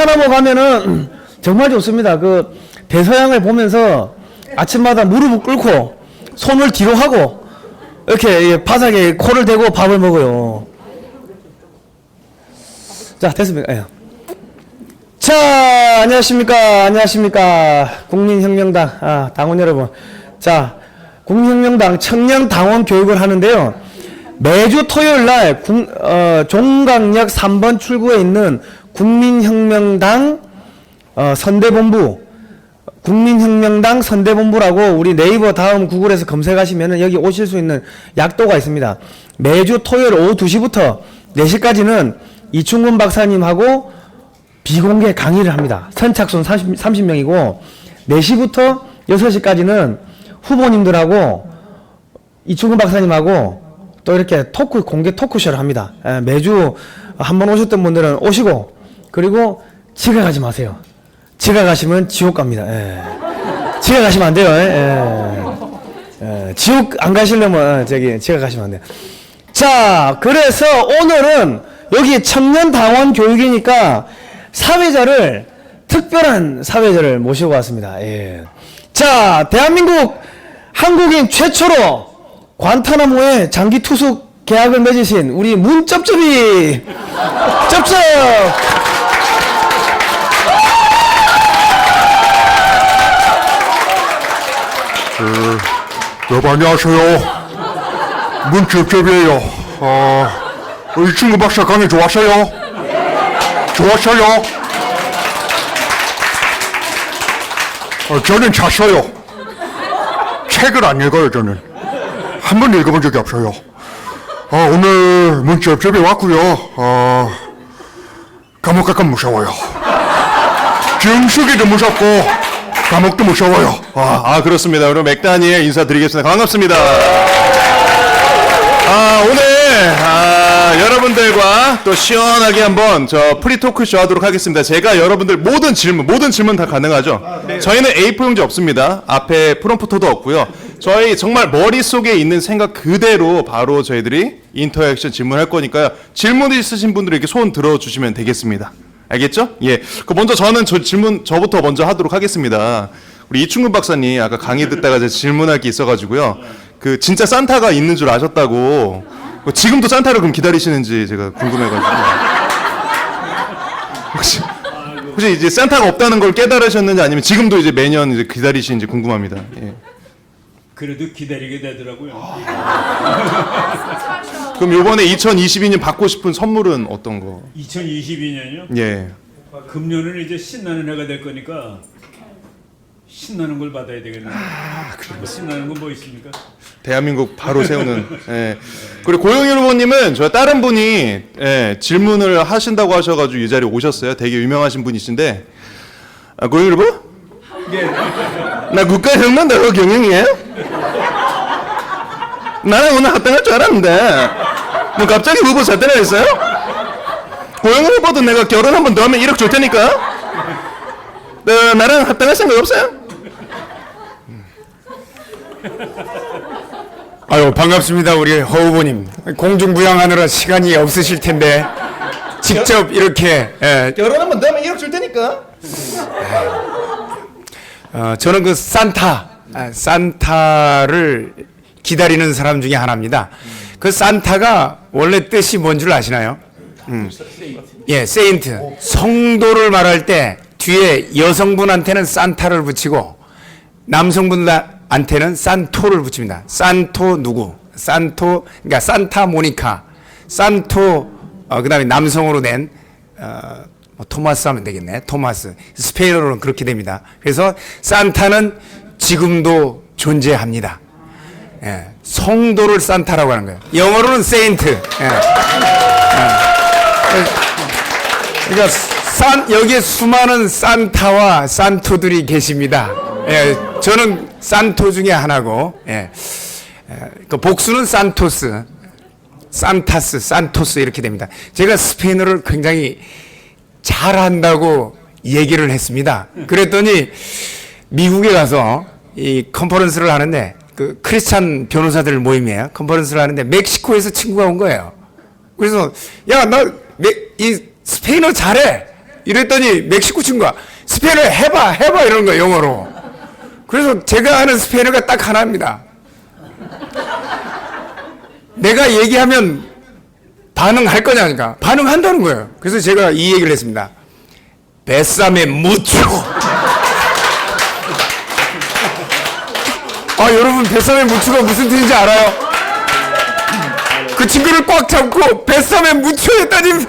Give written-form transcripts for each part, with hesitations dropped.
관타나모 가면은 정말 좋습니다. 그 대서양을 보면서 아침마다 무릎을 꿇고 손을 뒤로 하고 이렇게 바닥에 코를 대고 밥을 먹어요. 자, 됐습니다. 예. 자, 안녕하십니까. 국민혁명당, 당원 여러분. 자, 국민혁명당 청년당원 교육을 하는데요. 매주 토요일 날 종강역 3번 출구에 있는 국민혁명당 선대본부, 국민혁명당 선대본부라고 우리 네이버 다음 구글에서 검색하시면 여기 오실 수 있는 약도가 있습니다. 매주 토요일 오후 2시부터 4시까지는 이충근 박사님하고 비공개 강의를 합니다. 선착순 30명이고 4시부터 6시까지는 후보님들하고 이충근 박사님하고 또 이렇게 공개 토크쇼를 합니다. 매주 한번 오셨던 분들은 오시고, 그리고 지각하지 마세요. 지각하시면 지옥 갑니다. 지각하시면 안 돼요. 지옥 안 가시려면 지각하시면 안 돼요. 자, 그래서 오늘은 여기 청년당원 교육이니까 특별한 사회자를 모시고 왔습니다. 자, 대한민국 한국인 최초로 관타나모에 장기 투숙 계약을 맺으신 우리 문쩝쩝이 쩝쩝. 여러분 안녕하세요. 문쩝쩝이에요. 이충근 박사 강의 좋았어요? 좋았어요? 저는 잤어요. 책을 안 읽어요, 저는. 한 번도 읽어본 적이 없어요. 오늘 문쩝쩝이 왔고요. 감옥 가끔 무서워요. 정수기도 무섭고 감옥도 무서워요. 그렇습니다. 그럼 맥다니엘 인사드리겠습니다. 반갑습니다. 오늘 여러분들과 또 시원하게 한번 프리토크쇼 하도록 하겠습니다. 제가 여러분들 모든 질문 다 가능하죠? 저희는 A4 용지 없습니다. 앞에 프롬프터도 없고요. 저희 정말 머릿속에 있는 생각 그대로 바로 저희들이 인터액션 질문할 거니까요. 질문 있으신 분들 이렇게 손 들어주시면 되겠습니다. 알겠죠? 예. 먼저 저는 저부터 먼저 하도록 하겠습니다. 우리 이충근 박사님 아까 강의 듣다가 제가 질문할 게 있어가지고요. 진짜 산타가 있는 줄 아셨다고. 지금도 산타를 그럼 기다리시는지 제가 궁금해가지고. 혹시 이제 산타가 없다는 걸 깨달으셨는지 아니면 지금도 이제 매년 이제 기다리시는지 궁금합니다. 예. 그래도 기다리게 되더라고요. 그럼 이번에 2022년 받고 싶은 선물은 어떤 거? 2022년이요? 예. 금년은 이제 신나는 해가 될 거니까 신나는 걸 받아야 되겠네요. 신나는 건 뭐 있습니까? 대한민국 바로 세우는. 예. 그리고 고영일 후보님은 저 다른 분이 질문을 하신다고 하셔가지고 이 자리에 오셨어요. 되게 유명하신 분이신데. 고영일 후보? 예. 나 국가혁명당하고 경영이에요? 나랑 오늘 합당할 줄 알았는데 뭐 갑자기 후보 사퇴를 했어요? 고영일 후보도 내가 결혼 한 번 더 하면 1억 줄 테니까 나랑 합당할 생각 없어요? 반갑습니다. 우리 허 후보님. 공중부양하느라 시간이 없으실 텐데 직접 이렇게 결혼 한 번 더 하면 1억 줄 테니까. 저는 그 산타를 기다리는 사람 중에 하나입니다. 그 산타가 원래 뜻이 뭔 줄 아시나요? 세인트. 성도를 말할 때 뒤에 여성분한테는 산타를 붙이고 남성분한테는 산토를 붙입니다. 산토 누구? 그러니까 산타 모니카. 산토, 그 다음에 남성으로 낸, 토마스 하면 되겠네. 토마스. 스페인어로는 그렇게 됩니다. 그래서 산타는 지금도 존재합니다. 성도를 산타라고 하는 거예요. 영어로는 세인트. 그러니까 여기에 수많은 산타와 산토들이 계십니다. 저는 산토 중에 하나고, 그 복수는 산토스, 산타스, 산토스 이렇게 됩니다. 제가 스페인어를 굉장히 잘한다고 얘기를 했습니다. 그랬더니 미국에 가서 이 컨퍼런스를 하는데 그 크리스찬 변호사들 모임이에요. 컨퍼런스를 하는데 멕시코에서 친구가 온 거예요. 그래서 야, 나 이 스페인어 잘해. 이랬더니 멕시코 친구가 스페인어 해봐 이러는 거야, 영어로. 그래서 제가 아는 스페인어가 딱 하나입니다. 내가 얘기하면 반응할 거냐니까. 반응한다는 거예요. 그래서 제가 이 얘기를 했습니다. 베사메 무초. 아, 여러분, 베사메 무초가 무슨 뜻인지 알아요? 그 친구를 꽉 잡고 베사메 무초 했다니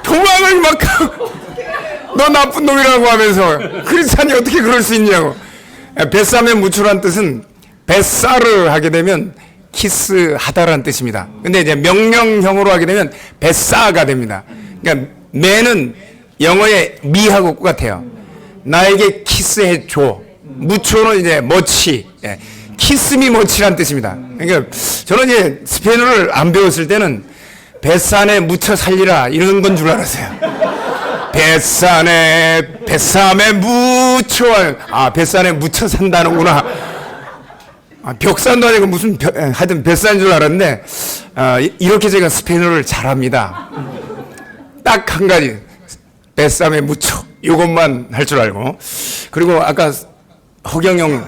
도망을 막 너 나쁜 놈이라고 하면서 크리스찬이 어떻게 그럴 수 있냐고. 베사메 무초란 뜻은 베사르 하게 되면 키스하다라는 뜻입니다. 근데 이제 명령형으로 하게 되면 베사가 됩니다. 그러니까 매는 영어의 미하고 똑같아요. 나에게 키스해줘. 무초는 이제 머치. 예. 키스미 머치란 뜻입니다. 그러니까 저는 이제 스페인어를 안 배웠을 때는 뱃산에 묻혀 살리라 이런 건 줄 알았어요. 뱃산에 묻혀. 아, 뱃산에 묻혀 산다는구나. 아, 벽산도 아니고 무슨 하여튼 뱃산인 줄 알았는데 이렇게 제가 스페인어를 잘합니다. 딱 한 가지. 뱃삼에 묻혀. 이것만 할 줄 알고. 그리고 아까 허경영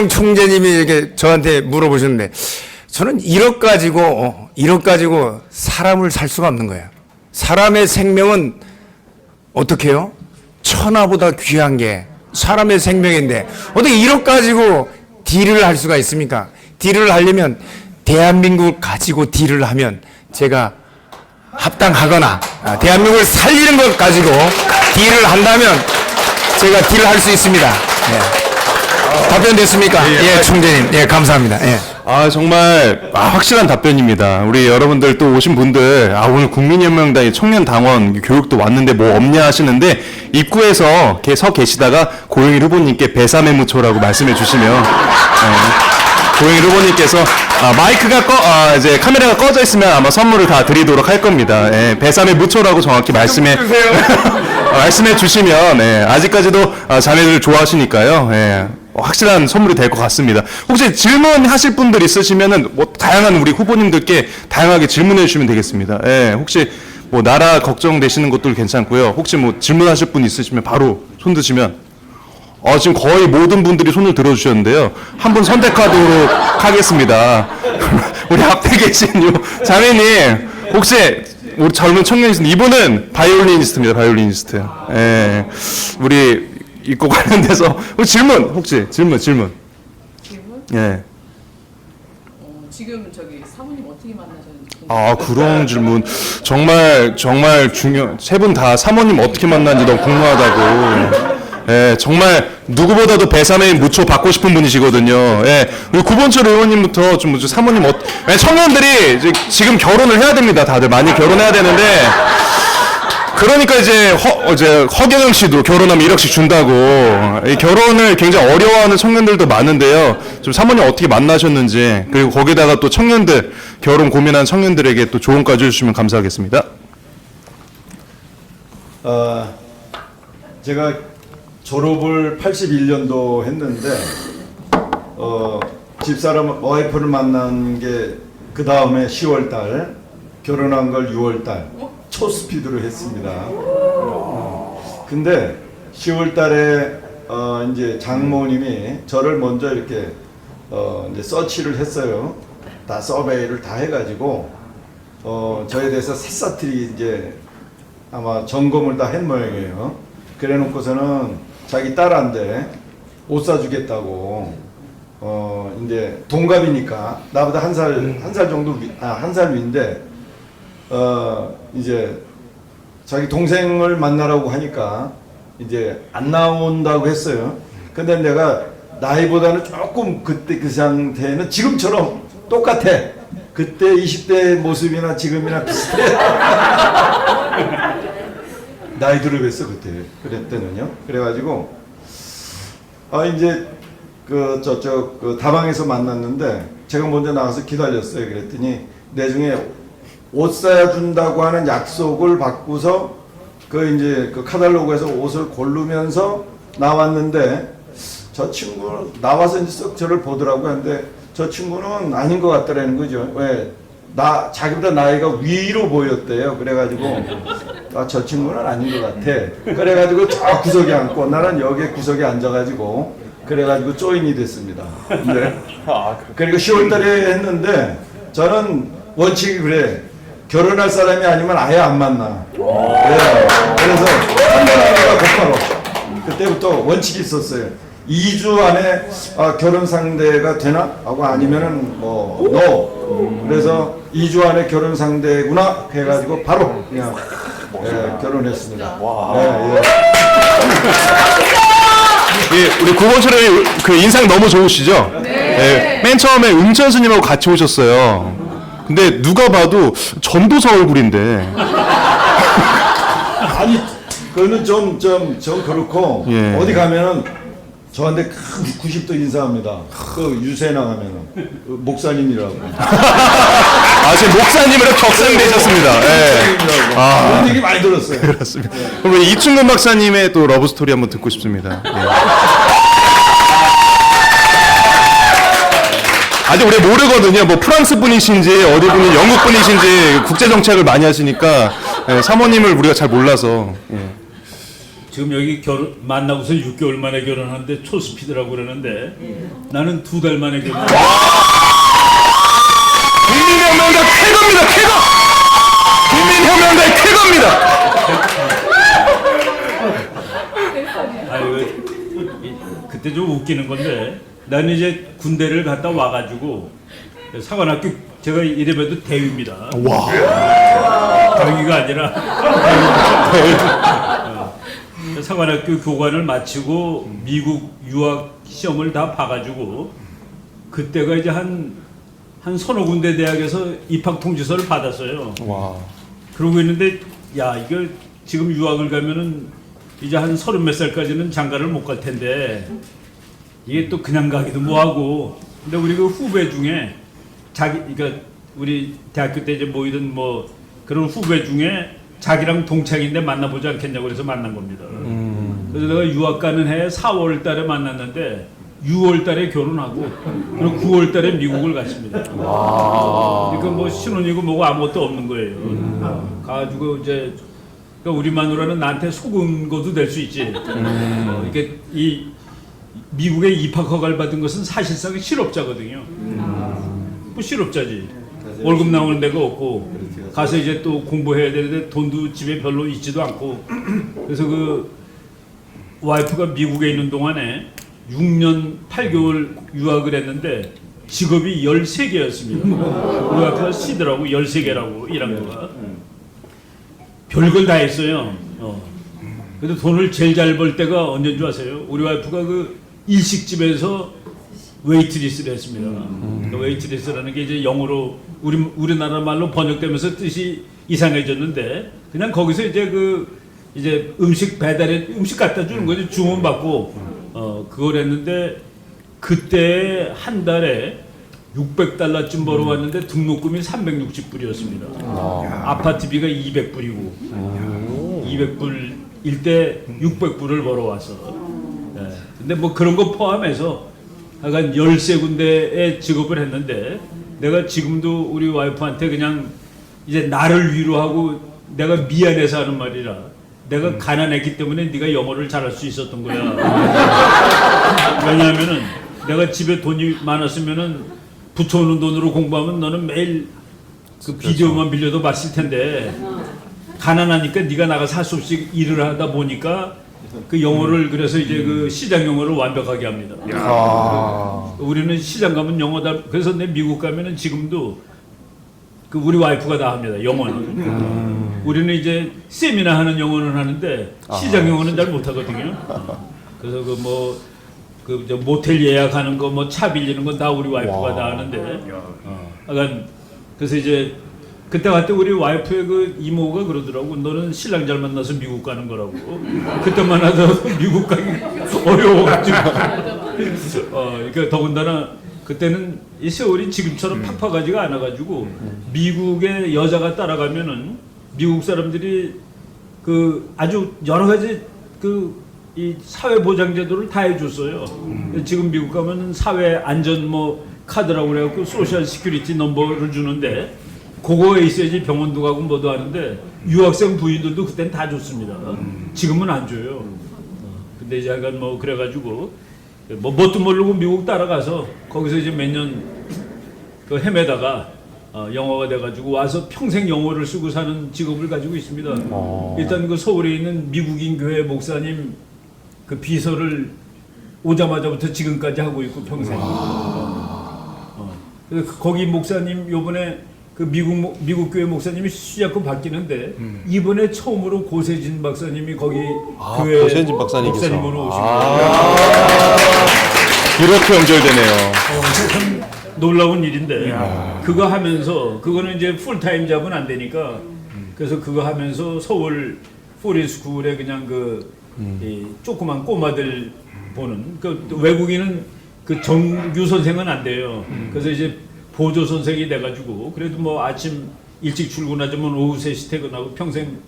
총재님이 이렇게 저한테 물어보셨는데 저는 1억 가지고 사람을 살 수가 없는 거예요. 사람의 생명은 어떻게 해요? 천하보다 귀한 게 사람의 생명인데 어떻게 1억 가지고 딜을 할 수가 있습니까? 딜을 하려면 대한민국을 가지고 딜을 하면 제가 합당하거나 대한민국을 살리는 것 가지고 딜을 한다면 제가 딜을 할 수 있습니다. 네. 답변 됐습니까? 예, 총재님. 예, 감사합니다. 예. 아, 정말 확실한 답변입니다. 우리 여러분들 또 오신 분들 오늘 국민연명단의 청년당원 교육도 왔는데 뭐 없냐 하시는데 입구에서 서 계시다가 고영일 후보님께 배삼의 무초라고 말씀해 주시면 고영일 후보님께서 마이크가 이제 카메라가 꺼져 있으면 아마 선물을 다 드리도록 할 겁니다. 예, 배삼의 무초라고 정확히 말씀해 주시면 아직까지도 자매들 좋아하시니까요. 예, 확실한 선물이 될 것 같습니다. 혹시 질문하실 분들 있으시면은 뭐 다양한 우리 후보님들께 다양하게 질문해 주시면 되겠습니다. 예, 혹시 뭐 나라 걱정되시는 것도 괜찮고요. 혹시 뭐 질문하실 분 있으시면 바로 손 드시면 지금 거의 모든 분들이 손을 들어주셨는데요. 한 분 선택하도록 하겠습니다. 우리 앞에 계신 요 자매님, 혹시 우리 젊은 청년이신 이분은 바이올리니스트입니다. 바이올리니스트. 예, 우리 이거 관련돼서 질문 혹시 질문. 질문? 예. 지금 저기 사모님 어떻게 만나셨는지. 그런 질문 정말 중요. 세 분 다 사모님 어떻게 만났는지 너무 궁금하다고. 예, 정말 누구보다도 배삼의 무초 받고 싶은 분이시거든요. 예, 우리 구본철 의원님부터 좀 사모님 청년들이 이제 지금 결혼을 해야 됩니다. 다들 많이 결혼해야 되는데. 그러니까 이제 허경영 씨도 결혼하면 1억씩 준다고. 이 결혼을 굉장히 어려워하는 청년들도 많은데요. 좀 사모님 어떻게 만나셨는지, 그리고 거기다가 또 청년들 결혼 고민하는 청년들에게 또 조언까지 해주시면 감사하겠습니다. 제가 졸업을 81년도 했는데 집사람 와이프를 만난 게 그 다음에 10월달, 결혼한 걸 6월달 초스피드로 했습니다. 근데 10월달에 이제 장모님이 저를 먼저 이렇게 이제 서치를 했어요. 다 서베이를 다 해가지고 저에 대해서 샅샅이 이제 아마 점검을 다 한 모양이에요. 그래놓고서는 자기 딸한테 옷 사주겠다고 이제 동갑이니까 나보다 한 살 정도 한 살 위인데 이제 자기 동생을 만나라고 하니까 이제 안 나온다고 했어요. 근데 내가 나이보다는 조금 그때 그 상태는 지금처럼 똑같아. 그때 20대 모습이나 지금이나 비슷해. 나이 들어뵀어 그때. 그랬더는요. 그래가지고 이제 그 저쪽 그 다방에서 만났는데 제가 먼저 나가서 기다렸어요. 그랬더니 내중에 옷 사야 준다고 하는 약속을 받고서 그 이제 그 카탈로그에서 옷을 고르면서 나왔는데 저 친구는 나와서 이제 쓱 저를 보더라고요. 근데 저 친구는 아닌 것 같더라는 거죠. 왜? 자기보다 나이가 위로 보였대요. 그래가지고 아, 저 친구는 아닌 것 같아. 그래가지고 저 구석에 앉고 나는 여기 구석에 앉아가지고 그래가지고 조인이 됐습니다. 네. 그리고 10월달에 했는데 저는 원칙이 그래. 결혼할 사람이 아니면 아예 안 만나. 네. 그래서 한 번 하니까 곧바로 그때부터 원칙이 있었어요. 2주 안에 결혼 상대가 되나? 하고 아니면은 뭐 no. 그래서 2주 안에 결혼 상대구나 해가지고 바로 그냥 결혼했습니다. 예, 우리 구본철의 그 인상 너무 좋으시죠? 네. 맨 처음에 음천 스님하고 같이 오셨어요. 근데 누가 봐도 전도사 얼굴인데. 아니 그거는 좀 그렇고 예. 어디 가면은 저한테 큰 90도 인사합니다. 그 유세 나가면은 그 목사님이라고. 지금 목사님으로 격상되셨습니다. 예. 목사님이라고. 그런 얘기 많이 들었어요. 그렇습니다. 그럼 우리 이충근 박사님의 또 러브 스토리 한번 듣고 싶습니다. 예. 아직 우리 모르거든요. 뭐 프랑스 분이신지 어디 분이 영국 분이신지 국제 정책을 많이 하시니까 사모님을 우리가 잘 몰라서. 예. 지금 여기 만나고서 6개월 만에 결혼하는데 초스피드라고 그러는데 나는 2달 만에 결혼. 국민혁명가 쾌거입니다. 쾌거. 국민혁명가의 쾌거입니다. 그때 좀 웃기는 건데 나는 이제 군대를 갔다 와가지고 사관학교 제가 이래봬도 대위입니다. 와. 경위가 아니라 사관학교 교관을 마치고 미국 유학 시험을 다 봐가지고 그때가 이제 한 서너 군데 대학에서 입학 통지서를 받았어요. 와. 그러고 있는데 야 이거 지금 유학을 가면은 이제 한 30몇 살까지는 장가를 못 갈 텐데 이게 또 그냥 가기도 뭐하고 근데 우리 그 후배 중에 그러니까 우리 대학교 때 이제 모이던 뭐 그런 후배 중에 자기랑 동창인데 만나보지 않겠냐고 그래서 만난 겁니다. 그래서 내가 유학 가는 해 4월 달에 만났는데 6월 달에 결혼하고 그리고 9월 달에 미국을 갔습니다. 그러니까 뭐 신혼이고 뭐고 아무것도 없는 거예요. 가지고 이제 그러니까 우리 마누라는 나한테 속은 것도 될 수 있지. 이게 이 미국에 입학 허가를 받은 것은 사실상 실업자거든요. 뭐 실업자지. 월급 나오는 데가 없고 가서 이제 또 공부해야 되는데 돈도 집에 별로 있지도 않고 그래서 그 와이프가 미국에 있는 동안에 6년 8개월 유학을 했는데 직업이 13개였습니다. 우리 와이프가 시더라고 13개라고 1학년가 별걸 다 했어요. 그래도 돈을 제일 잘 벌 때가 언제인 줄 아세요? 우리 와이프가 그 일식집에서 웨이트리스를 했습니다. 그 웨이트리스라는 게 이제 영어로 우리나라 말로 번역되면서 뜻이 이상해졌는데 그냥 거기서 이제 음식 배달에 음식 갖다 주는 거죠. 주문 받고 그걸 했는데 그때 한 달에 $600쯤 벌어왔는데 등록금이 360불이었습니다. 아파트비가 200불이고 200불일 때 600불을 벌어와서 근데 뭐 그런 거 포함해서 하여간 13군데의 직업을 했는데 내가 지금도 우리 와이프한테 그냥 이제 나를 위로하고 내가 미안해서 하는 말이라 내가 가난했기 때문에 네가 영어를 잘할 수 있었던 거야. 왜냐하면은 내가 집에 돈이 많았으면은 붙여오는 돈으로 공부하면 너는 매일 그 비디오만 빌려도 봤을 텐데 가난하니까 네가 나가서 할 수 없이 일을 하다 보니까 그 영어를 그래서 이제 그 시장 영어를 완벽하게 합니다. 우리는 시장 가면 영어다. 그래서 내 미국 가면은 지금도 그 우리 와이프가 다 합니다. 영어는. 우리는 이제 세미나 하는 영어는 하는데 시장 영어는 잘 못하거든요. 그래서 그 모텔 예약하는 거 뭐 차 빌리는 건 다 우리 와이프가 다 하는데. 약간 그래서 이제 그때 갔을 우리 와이프의 그 이모가 그러더라고. 너는 신랑 잘 만나서 미국 가는 거라고. 그때만 하더라도 미국 가기 어려워가지고. 그러니까 더군다나 그때는 이 세월이 지금처럼 팍팍하지가 않아가지고 미국에 여자가 따라가면은 미국 사람들이 그 아주 여러 가지 이 사회 보장 제도를 다 해줬어요. 지금 미국 가면은 사회 안전 뭐 카드라고 그래갖고 소셜 시큐리티 넘버를 주는데 그거에 있어야지 병원도 가고 뭐도 하는데 유학생 부인들도 그땐 다 줬습니다. 지금은 안 줘요. 근데 이제 약간 뭐 그래가지고 뭐 뭣도 모르고 미국 따라가서 거기서 이제 몇 년 그 헤매다가 영어가 돼가지고 와서 평생 영어를 쓰고 사는 직업을 가지고 있습니다. 일단 그 서울에 있는 미국인 교회 목사님 그 비서를 오자마자부터 지금까지 하고 있고 평생. 그래서 거기 목사님 요번에 그 미국 교회 목사님이 수자꾸 바뀌는데 이번에 처음으로 고세진 박사님이 거기 교회 고세진 박사님께서. 목사님으로 오신 거예요. 이렇게 연결되네요. 참 놀라운 일인데 그거 하면서 그거는 이제 풀타임 잡은 안 되니까 그래서 그거 하면서 서울 포리스쿨에 그냥 이 조그만 꼬마들 보는 그 외국인은 그 정규 선생은 안 돼요. 그래서 이제 보조 선생이 돼가지고 그래도 뭐 아침 일찍 출근하자면 오후 3시 퇴근하고 평생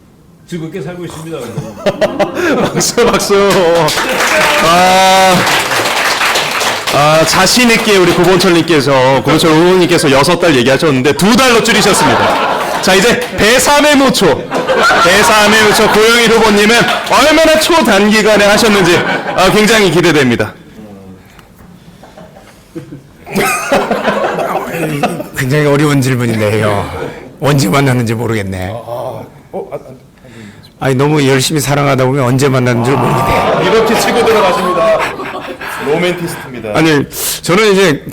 즐겁게 살고 있습니다. 박수. 자신 있게 우리 고본철님께서 의원님께서 6달 얘기하셨는데 2달로 줄이셨습니다. 자, 이제 배3의 무초 고영일 후보님은 얼마나 초단기간에 하셨는지 굉장히 기대됩니다. 굉장히 어려운 질문인데요. 언제 만났는지 모르겠네. 아니 너무 열심히 사랑하다 보면 언제 만났는지 모르겠네. 이렇게 치고 들어가십니다. 로맨티스트입니다. 아니 저는 이제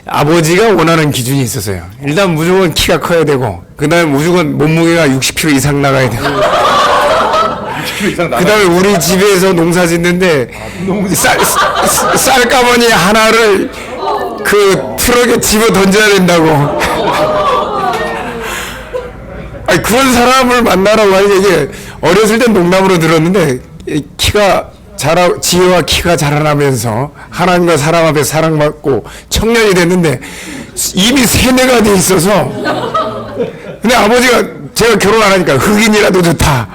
아버지가 원하는 기준이 있었어요. 일단 무조건 키가 커야 되고, 그 다음에 무조건 몸무게가 60kg 이상 나가야 되고, 60kg 이상 그 다음에 우리 집에서 농사 짓는데 쌀가마니 하나를 그 트럭에 집어 던져야 된다고. 아니 그런 사람을 만나라고 하니 이게 어렸을 땐 농담으로 들었는데 지혜와 키가 자라나면서 하나님과 사람 앞에 사랑받고 청년이 됐는데 이미 세뇌가 돼 있어서. 근데 아버지가 제가 결혼 안 하니까 흑인이라도 좋다.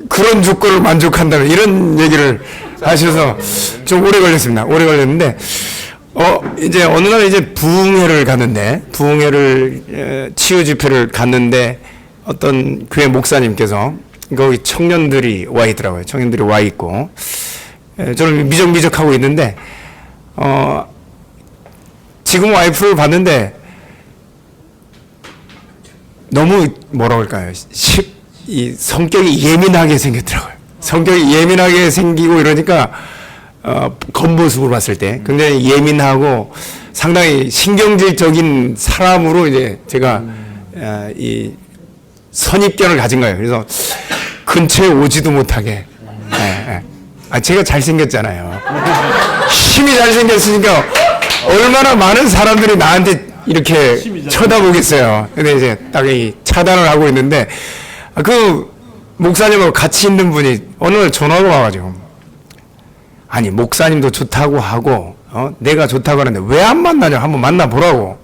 그런 조건을 만족한다면 이런 얘기를 하셔서 좀 오래 걸렸습니다. 오래 걸렸는데 이제 어느 날 이제 부흥회를 갔는데 치유 집회를 갔는데 어떤 교회 목사님께서 거기 청년들이 와 있더라고요. 청년들이 와 있고 저는 미적미적하고 있는데 지금 와이프를 봤는데 너무 뭐라고 할까요? 이 성격이 예민하게 생겼더라고요. 성격이 예민하게 생기고 이러니까 겉모습으로 봤을 때 굉장히 예민하고 상당히 신경질적인 사람으로 이제 제가 이 선입견을 가진 거예요. 그래서 근처에 오지도 못하게. 제가 잘생겼잖아요. 힘이 잘생겼으니까 얼마나 많은 사람들이 나한테 이렇게 쳐다보겠어요. 근데 이제 딱 이 차단을 하고 있는데 그 목사님하고 같이 있는 분이 어느 날 전화가 와가지고 아니 목사님도 좋다고 하고 내가 좋다고 하는데 왜 안 만나냐 한번 만나보라고.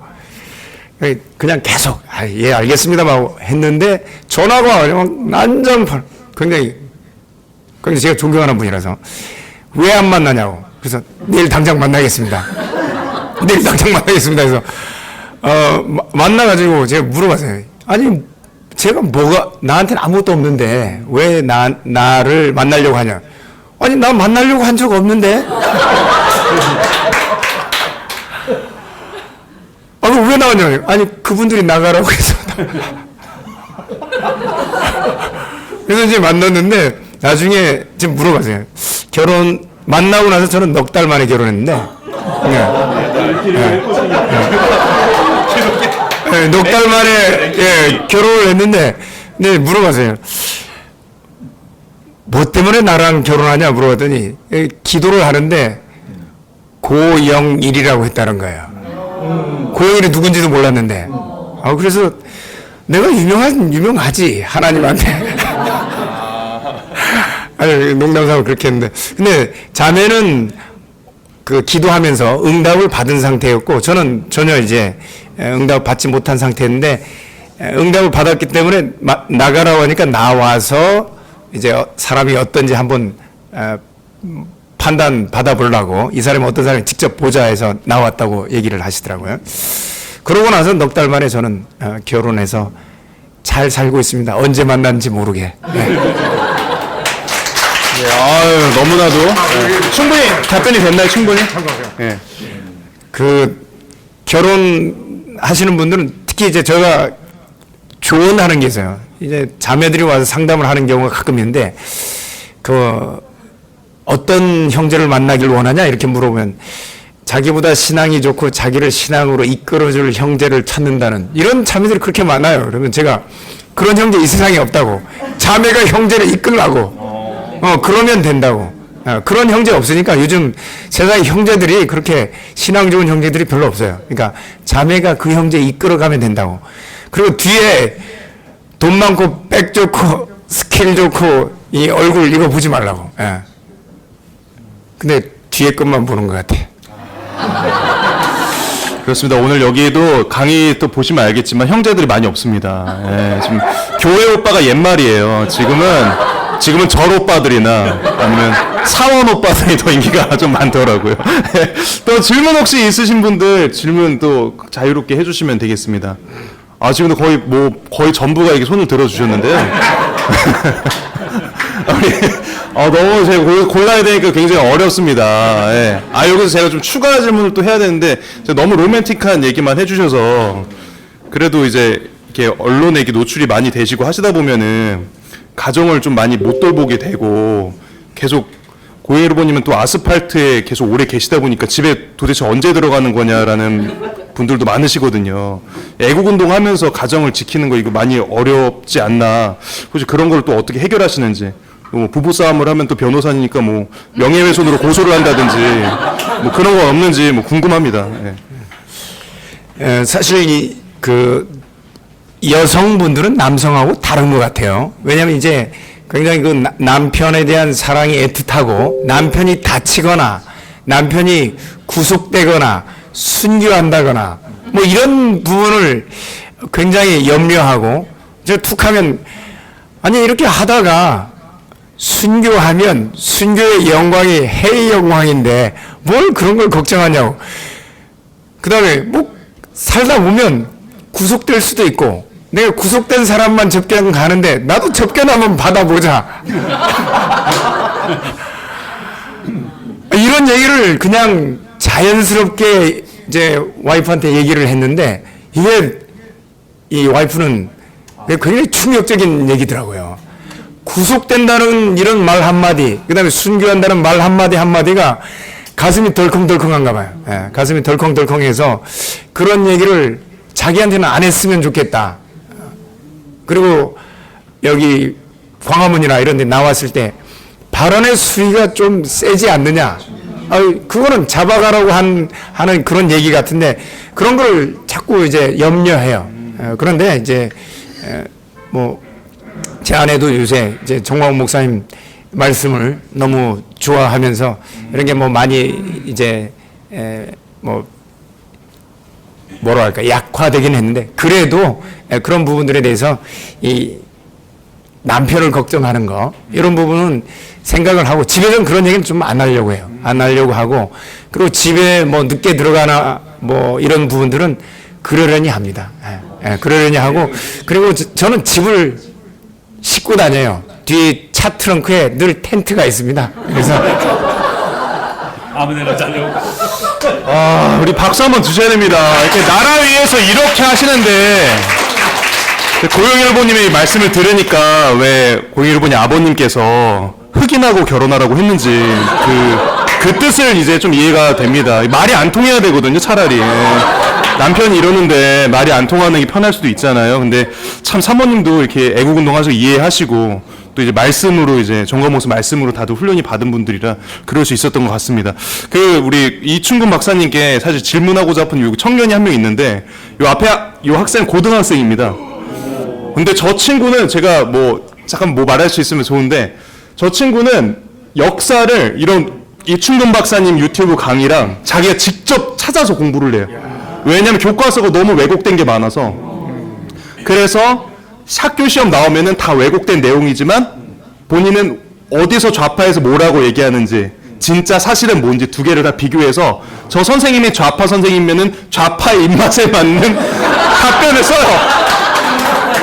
그냥 계속 예 알겠습니다 했는데 전화가 와가지고 난장판 굉장히 제가 존경하는 분이라서 왜 안 만나냐고. 그래서 내일 당장 만나겠습니다. 내일 당장 만나겠습니다. 그래서 만나가지고 제가 물어봤어요. 아니 제가 나한테는 아무것도 없는데 왜 나를 만나려고 하냐. 아니 나 만나려고 한 적 없는데. 왜 나왔냐. 아니 그분들이 나가라고 해서. 그래서 이제 만났는데 나중에 지금 물어봤어요. 만나고 나서 저는 넉 달 만에 결혼했는데 넉 달 만에 결혼을 했는데 물어봤어요. 뭐 때문에 나랑 결혼하냐 물어봤더니 기도를 하는데 고영일이라고 했다는 거예요. 고영일이 누군지도 몰랐는데 그래서 내가 유명하지 하나님한테. 아니 농담삼아 그렇게 했는데 근데 자매는 그 기도하면서 응답을 받은 상태였고 저는 전혀 이제 응답 받지 못한 상태인데 응답을 받았기 때문에 나가라고 하니까 나와서 이제 사람이 어떤지 한번 판단 받아보려고 이 사람이 어떤 사람이 직접 보자 해서 나왔다고 얘기를 하시더라고요. 그러고 나서 넉 달 만에 저는 결혼해서 잘 살고 있습니다. 언제 만난지 모르게. 네. 예, 아유, 너무나도 충분히 답변이 됐나요? 충분히? 예. 그 결혼하시는 분들은 특히 이제 제가 조언하는 게 있어요. 이제 자매들이 와서 상담을 하는 경우가 가끔 있는데 그 어떤 형제를 만나길 원하냐 이렇게 물어보면 자기보다 신앙이 좋고 자기를 신앙으로 이끌어줄 형제를 찾는다는 이런 자매들이 그렇게 많아요. 그러면 제가 그런 형제 이 세상에 없다고. 자매가 형제를 이끌라고. 그러면 된다고. 그런 형제 없으니까 요즘 세상에 형제들이 그렇게 신앙 좋은 형제들이 별로 없어요. 그러니까 자매가 그 형제 이끌어가면 된다고. 그리고 뒤에 돈 많고 백 좋고 스킬 좋고 이 얼굴 이거 보지 말라고. 예. 근데 뒤에 것만 보는 것 같아. 그렇습니다. 오늘 여기에도 강의 또 보시면 알겠지만 형제들이 많이 없습니다. 예, 지금 교회 오빠가 옛말이에요. 지금은 절 오빠들이나 아니면 사원 오빠들이 더 인기가 좀 많더라고요. 또 질문 혹시 있으신 분들 질문 또 자유롭게 해주시면 되겠습니다. 아, 지금도 거의 전부가 이렇게 손을 들어주셨는데요. 너무 제가 골라야 되니까 굉장히 어렵습니다. 예. 여기서 제가 좀 추가 질문을 또 해야 되는데 제가 너무 로맨틱한 얘기만 해주셔서 그래도 이제 이렇게 언론에 이렇게 노출이 많이 되시고 하시다 보면은 가정을 좀 많이 못 돌보게 되고 계속 고잉 후보님은 또 아스팔트에 계속 오래 계시다 보니까 집에 도대체 언제 들어가는 거냐라는 분들도 많으시거든요. 애국운동 하면서 가정을 지키는 거 이거 많이 어렵지 않나. 혹시 그런 걸 또 어떻게 해결하시는지. 뭐 부부싸움을 하면 또 변호사니까 뭐 명예훼손으로 고소를 한다든지 뭐 그런 거 없는지 뭐 궁금합니다. 예. 사실 그 여성분들은 남성하고 다른 것 같아요. 왜냐하면 이제 굉장히 그 남편에 대한 사랑이 애틋하고 남편이 다치거나 남편이 구속되거나 순교한다거나 뭐 이런 부분을 굉장히 염려하고 저 툭하면 아니 이렇게 하다가 순교하면 순교의 영광이 해의 영광인데 뭘 그런 걸 걱정하냐고. 그 다음에 뭐 살다 보면 구속될 수도 있고 내가 구속된 사람만 접견 가는데 나도 접견 한번 받아보자. 이런 얘기를 그냥 자연스럽게 이제 와이프한테 얘기를 했는데 이게 이 와이프는 굉장히 충격적인 얘기더라고요. 구속된다는 이런 말 한마디, 그 다음에 순교한다는 말 한마디가 가슴이 덜컹덜컹한가 봐요. 예, 가슴이 덜컹덜컹해서 그런 얘기를 자기한테는 안 했으면 좋겠다. 그리고 여기 광화문이나 이런 데 나왔을 때 발언의 수위가 좀 세지 않느냐. 그거는 잡아가라고 하는 그런 얘기 같은데 그런 걸 자꾸 이제 염려해요. 그런데 이제 뭐 제 아내도 요새 이제 정광훈 목사님 말씀을 너무 좋아하면서 이런 게 뭐 많이 이제 뭐라 할까 약화되긴 했는데 그래도 그런 부분들에 대해서 이 남편을 걱정하는 거 이런 부분은 생각을 하고 집에서는 그런 얘기는 좀 안 하려고 해요. 안 하려고 하고 그리고 집에 뭐 늦게 들어가나 뭐 이런 부분들은 그러려니 합니다. 그러려니 하고 그리고 저는 집을 싣고 다녀요. 뒤에 차 트렁크에 늘 텐트가 있습니다. 그래서 아무데나 잘려. 우리 박수 한번 주셔야 됩니다. 이렇게 나라 위해서 이렇게 하시는데 고영일보님의 말씀을 들으니까 왜 고영일보님 아버님께서 흑인하고 결혼하라고 했는지 그 뜻을 이제 좀 이해가 됩니다. 말이 안 통해야 되거든요, 차라리. 남편이 이러는데 말이 안 통하는 게 편할 수도 있잖아요. 근데 참 사모님도 이렇게 애국운동하셔서 이해하시고 또 이제 말씀으로 이제 정광훈 목사 말씀으로 다들 훈련이 받은 분들이라 그럴 수 있었던 것 같습니다. 우리 이충근 박사님께 사실 질문하고자 하는 요 청년이 한 명 있는데 요 앞에 요 학생 고등학생입니다. 근데 저 친구는 제가 잠깐 말할 수 있으면 좋은데 저 친구는 역사를 이런 이충근 박사님 유튜브 강의랑 자기가 직접 찾아서 공부를 해요. 왜냐면 교과서가 너무 왜곡된 게 많아서. 그래서 학교 시험 나오면은 다 왜곡된 내용이지만 본인은 어디서 좌파에서 뭐라고 얘기하는지 진짜 사실은 뭔지 두 개를 다 비교해서 저 선생님이 좌파 선생님이면은 좌파의 입맛에 맞는 답변을 써요.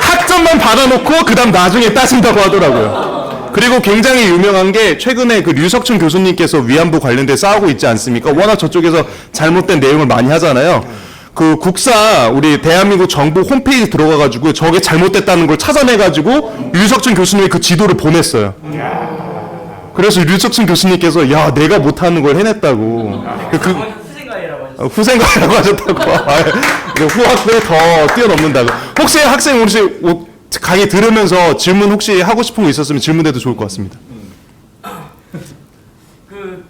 학점만 받아놓고 그다음 나중에 따진다고 하더라고요. 그리고 굉장히 유명한 게 최근에 그 류석춘 교수님께서 위안부 관련돼 싸우고 있지 않습니까? 워낙 저쪽에서 잘못된 내용을 많이 하잖아요. 그 국사 우리 대한민국 정부 홈페이지 들어가가지고 저게 잘못됐다는 걸 찾아내가지고 류석춘 교수님이 그 지도를 보냈어요. 그래서 류석춘 교수님께서 야 내가 못하는 걸 해냈다고 후생가이라고 하셨다고 후학을 더 뛰어넘는다고. 혹시 학생 혹시 강의 들으면서 질문 혹시 하고 싶은 거 있었으면 질문해도 좋을 것 같습니다. 그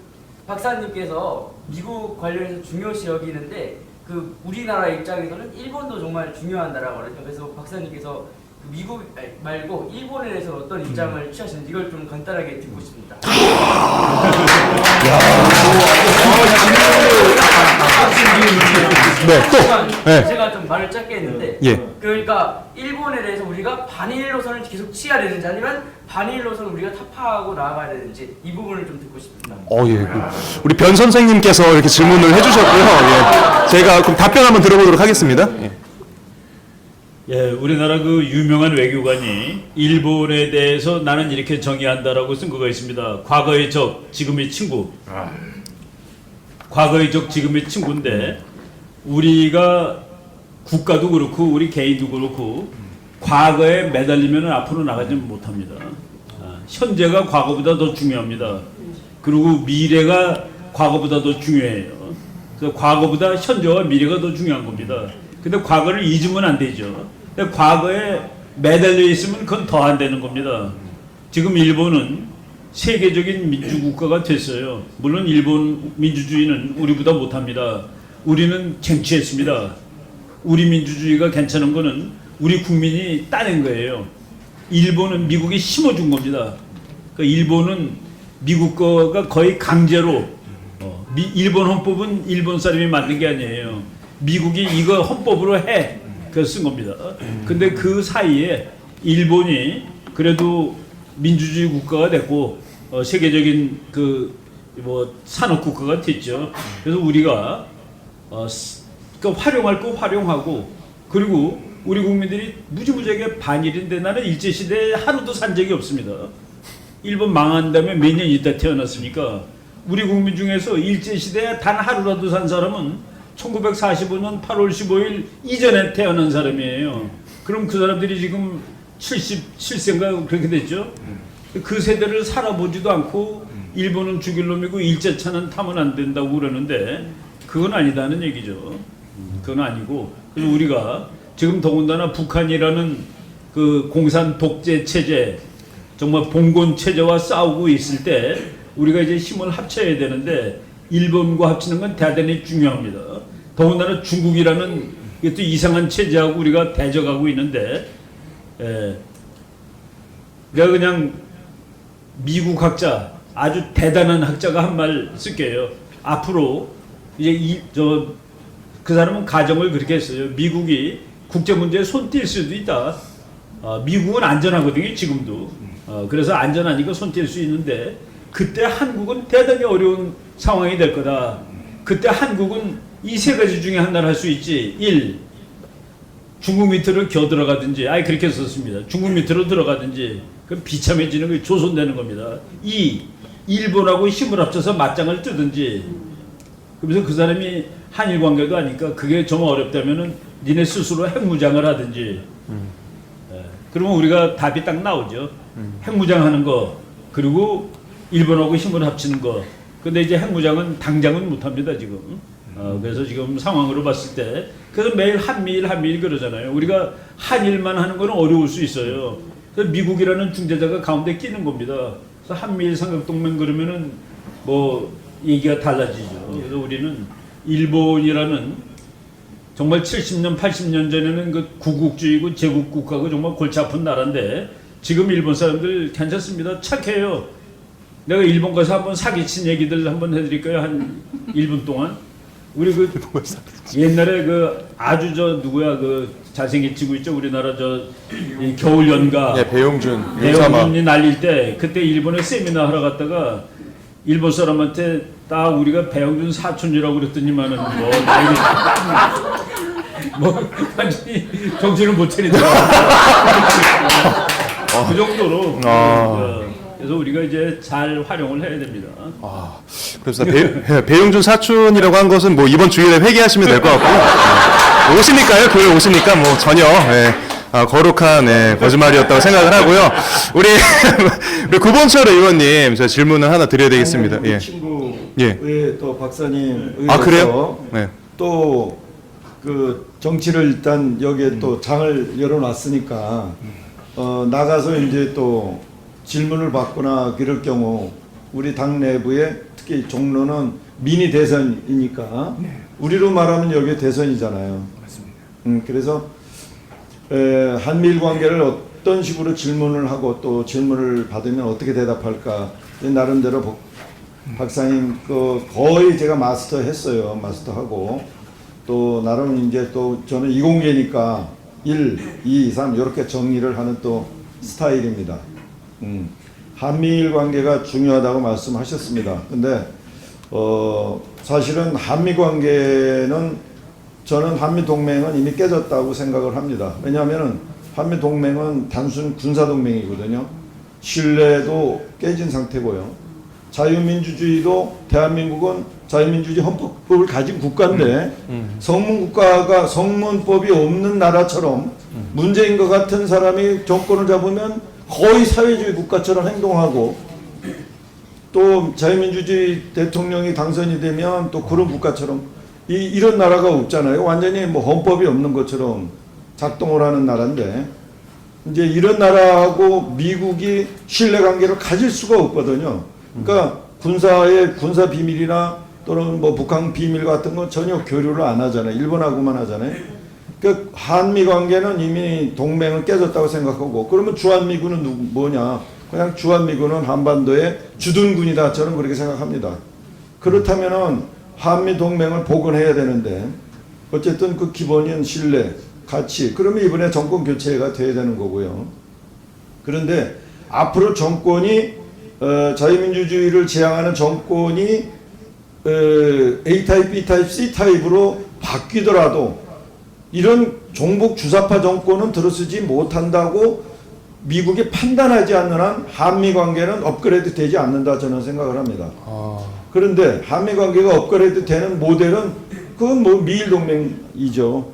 박사님께서 미국 관련해서 중요시 여기는데 그 우리나라 입장에서는 일본도 정말 중요한 나라거든요. 그래서 박사님께서 미국 말고 일본에 대해서 어떤 입장을 취하시는지 이걸 좀 간단하게 듣고 싶습니다. 네, 또. 네. 제가 좀 말을 짧게 했는데 예. 그러니까 일본에 대해서 우리가 반일 노선을 계속 취해야 되는지 아니면 반일 노선을 우리가 타파하고 나아가야 되는지 이 부분을 좀 듣고 싶습니다. 예. 우리 변 선생님께서 이렇게 질문을 해주셨고요. 예. 제가 그럼 답변 한번 들어보도록 하겠습니다. 예. 예, 우리나라 그 유명한 외교관이 일본에 대해서 나는 이렇게 정의한다라고 쓴 거가 있습니다. 과거의 적, 지금의 친구. 과거의 적, 지금의 친구인데 우리가 국가도 그렇고 우리 개인도 그렇고 과거에 매달리면 앞으로 나가지 못합니다. 현재가 과거보다 더 중요합니다. 그리고 미래가 과거보다 더 중요해요. 그래서 과거보다 현재와 미래가 더 중요한 겁니다. 근데 과거를 잊으면 안 되죠. 근데 과거에 매달려 있으면 그건 더 안 되는 겁니다. 지금 일본은 세계적인 민주국가가 됐어요. 물론 일본 민주주의는 우리보다 못합니다. 우리는 쟁취했습니다. 우리 민주주의가 괜찮은 거는 우리 국민이 따낸 거예요. 일본은 미국이 심어준 겁니다. 그러니까 일본은 미국 거가 거의 강제로 일본 헌법은 일본 사람이 만든 게 아니에요. 미국이 이거 헌법으로 해. 그래서 쓴 겁니다. 근데 그 사이에 일본이 그래도 민주주의 국가가 됐고 세계적인 그 산업 국가가 됐죠. 그래서 우리가 활용할 거 활용하고 그리고 우리 국민들이 무지무지하게 반일인데 나는 일제시대에 하루도 산 적이 없습니다. 일본 망한 다음에 몇 년 있다 태어났으니까 우리 국민 중에서 일제시대에 단 하루라도 산 사람은 1945년 8월 15일 이전에 태어난 사람이에요. 그럼 그 사람들이 지금 77세인가 그렇게 됐죠. 그 세대를 살아보지도 않고 일본은 죽일 놈이고 일제차는 타면 안 된다고 그러는데 그건 아니다는 얘기죠. 그건 아니고 그래서 우리가 지금 더군다나 북한이라는 그 공산 독재 체제 정말 봉건 체제와 싸우고 있을 때 우리가 이제 힘을 합쳐야 되는데 일본과 합치는 건 대단히 중요합니다. 더군다나 중국이라는 이것도 이상한 체제하고 우리가 대적하고 있는데 내가 그냥 미국 학자 아주 대단한 학자가 한 말 쓸게요. 앞으로 이제 그 사람은 가정을 그렇게 했어요. 미국이 국제 문제에 손 뗄 수도 있다. 미국은 안전하거든요, 지금도. 그래서 안전하니까 손 뗄 수 있는데 그때 한국은 대단히 어려운 상황이 될 거다. 그때 한국은 이 세 가지 중에 하나를 할 수 있지. 1. 중국 밑으로 겨들어가든지, 그렇게 썼습니다. 중국 밑으로 들어가든지, 그럼 비참해지는 게 조선되는 겁니다. 2. 일본하고 힘을 합쳐서 맞짱을 뜨든지. 그래서 그 사람이 한일 관계도 아니까 그게 좀 어렵다면은 니네 스스로 핵무장을 하든지. 그러면 우리가 답이 딱 나오죠. 핵무장하는 거, 그리고 일본하고 힘을 합치는 거. 근데 이제 핵무장은 당장은 못합니다 지금. 그래서 지금 상황으로 봤을 때 그래서 매일 한미일 그러잖아요. 우리가 한일만 하는 거는 어려울 수 있어요. 그래서 미국이라는 중재자가 가운데 끼는 겁니다. 그래서 한미일 삼각동맹 그러면은 뭐 얘기가 달라지죠. 그래서 우리는 일본이라는 정말 70년 80년 전에는 그 구국주의고 제국국가고 정말 골치 아픈 나라인데 지금 일본 사람들 괜찮습니다. 착해요. 내가 일본 가서 한번 사기친 얘기들 한번 해드릴까요? 한 1분 동안. 우리 그 옛날에 그 아주 누구야 그 잘생긴 친구 있죠? 우리나라 이 겨울 연가. 배용준이 배용준이 날릴 때 그때 일본에 세미나 하러 갔다가 일본 사람한테 딱 우리가 배영준 사촌이라고 그랬더니만은 뭐 나이 뭐 완전히 정신을 못 차리더라고. 그 정도로. 그래서 우리가 이제 잘 활용을 해야 됩니다. 그래서 배용준 사촌이라고 한 것은 뭐 이번 주일에 회개하시면 될 것 같고요. 오시니까요. 교회 오시니까 뭐 전혀 거룩한 거짓말이었다고 생각을 하고요. 우리 구본철 의원님 저 질문을 하나 드려야 되겠습니다. 우리 예. 친구의 또 박사님 아 그래요? 네. 또 그 정치를 일단 여기에 또 장을 열어놨으니까 나가서 이제 또 질문을 받거나 그럴 경우 우리 당 내부에 특히 종로는 미니 대선이니까 우리로 말하면 여기 대선이잖아요. 맞습니다. 그래서 한미일 관계를 어떤 식으로 질문을 하고 또 질문을 받으면 어떻게 대답할까 나름대로 박사님 거의 제가 마스터했어요. 마스터하고 또 나름 이제 또 저는 이공계니까 1, 2, 3 이렇게 정리를 하는 또 스타일입니다. 한미일 관계가 중요하다고 말씀하셨습니다. 근데 사실은 한미 관계는 저는 한미 동맹은 이미 깨졌다고 생각을 합니다. 왜냐하면 한미 동맹은 단순 군사 동맹이거든요. 신뢰도 깨진 상태고요. 자유민주주의도 대한민국은 자유민주주의 헌법을 가진 국가인데 성문국가가 성문법이 없는 나라처럼 문재인과 같은 사람이 정권을 잡으면 거의 사회주의 국가처럼 행동하고 또 자유민주주의 대통령이 당선이 되면 또 그런 국가처럼 이런 나라가 없잖아요. 완전히 뭐 헌법이 없는 것처럼 작동을 하는 나라인데 이제 이런 나라하고 미국이 신뢰관계를 가질 수가 없거든요. 그러니까 군사 비밀이나 또는 뭐 북한 비밀 같은 건 전혀 교류를 안 하잖아요. 일본하고만 하잖아요. 그러니까 한미 관계는 이미 동맹은 깨졌다고 생각하고 그러면 주한미군은 뭐냐? 그냥 주한미군은 한반도의 주둔군이다. 저는 그렇게 생각합니다. 그렇다면은 한미 동맹을 복원해야 되는데 어쨌든 그 기본인 신뢰, 가치. 그러면 이번에 정권 교체가 돼야 되는 거고요. 그런데 앞으로 정권이 자유민주주의를 지향하는 정권이 A타입, B타입, C타입으로 바뀌더라도 이런 종북 주사파 정권은 들어서지 못한다고 미국이 판단하지 않는 한 한미 관계는 업그레이드 되지 않는다 저는 생각을 합니다. 그런데 한미 관계가 업그레이드 되는 모델은 그건 뭐 미일 동맹이죠.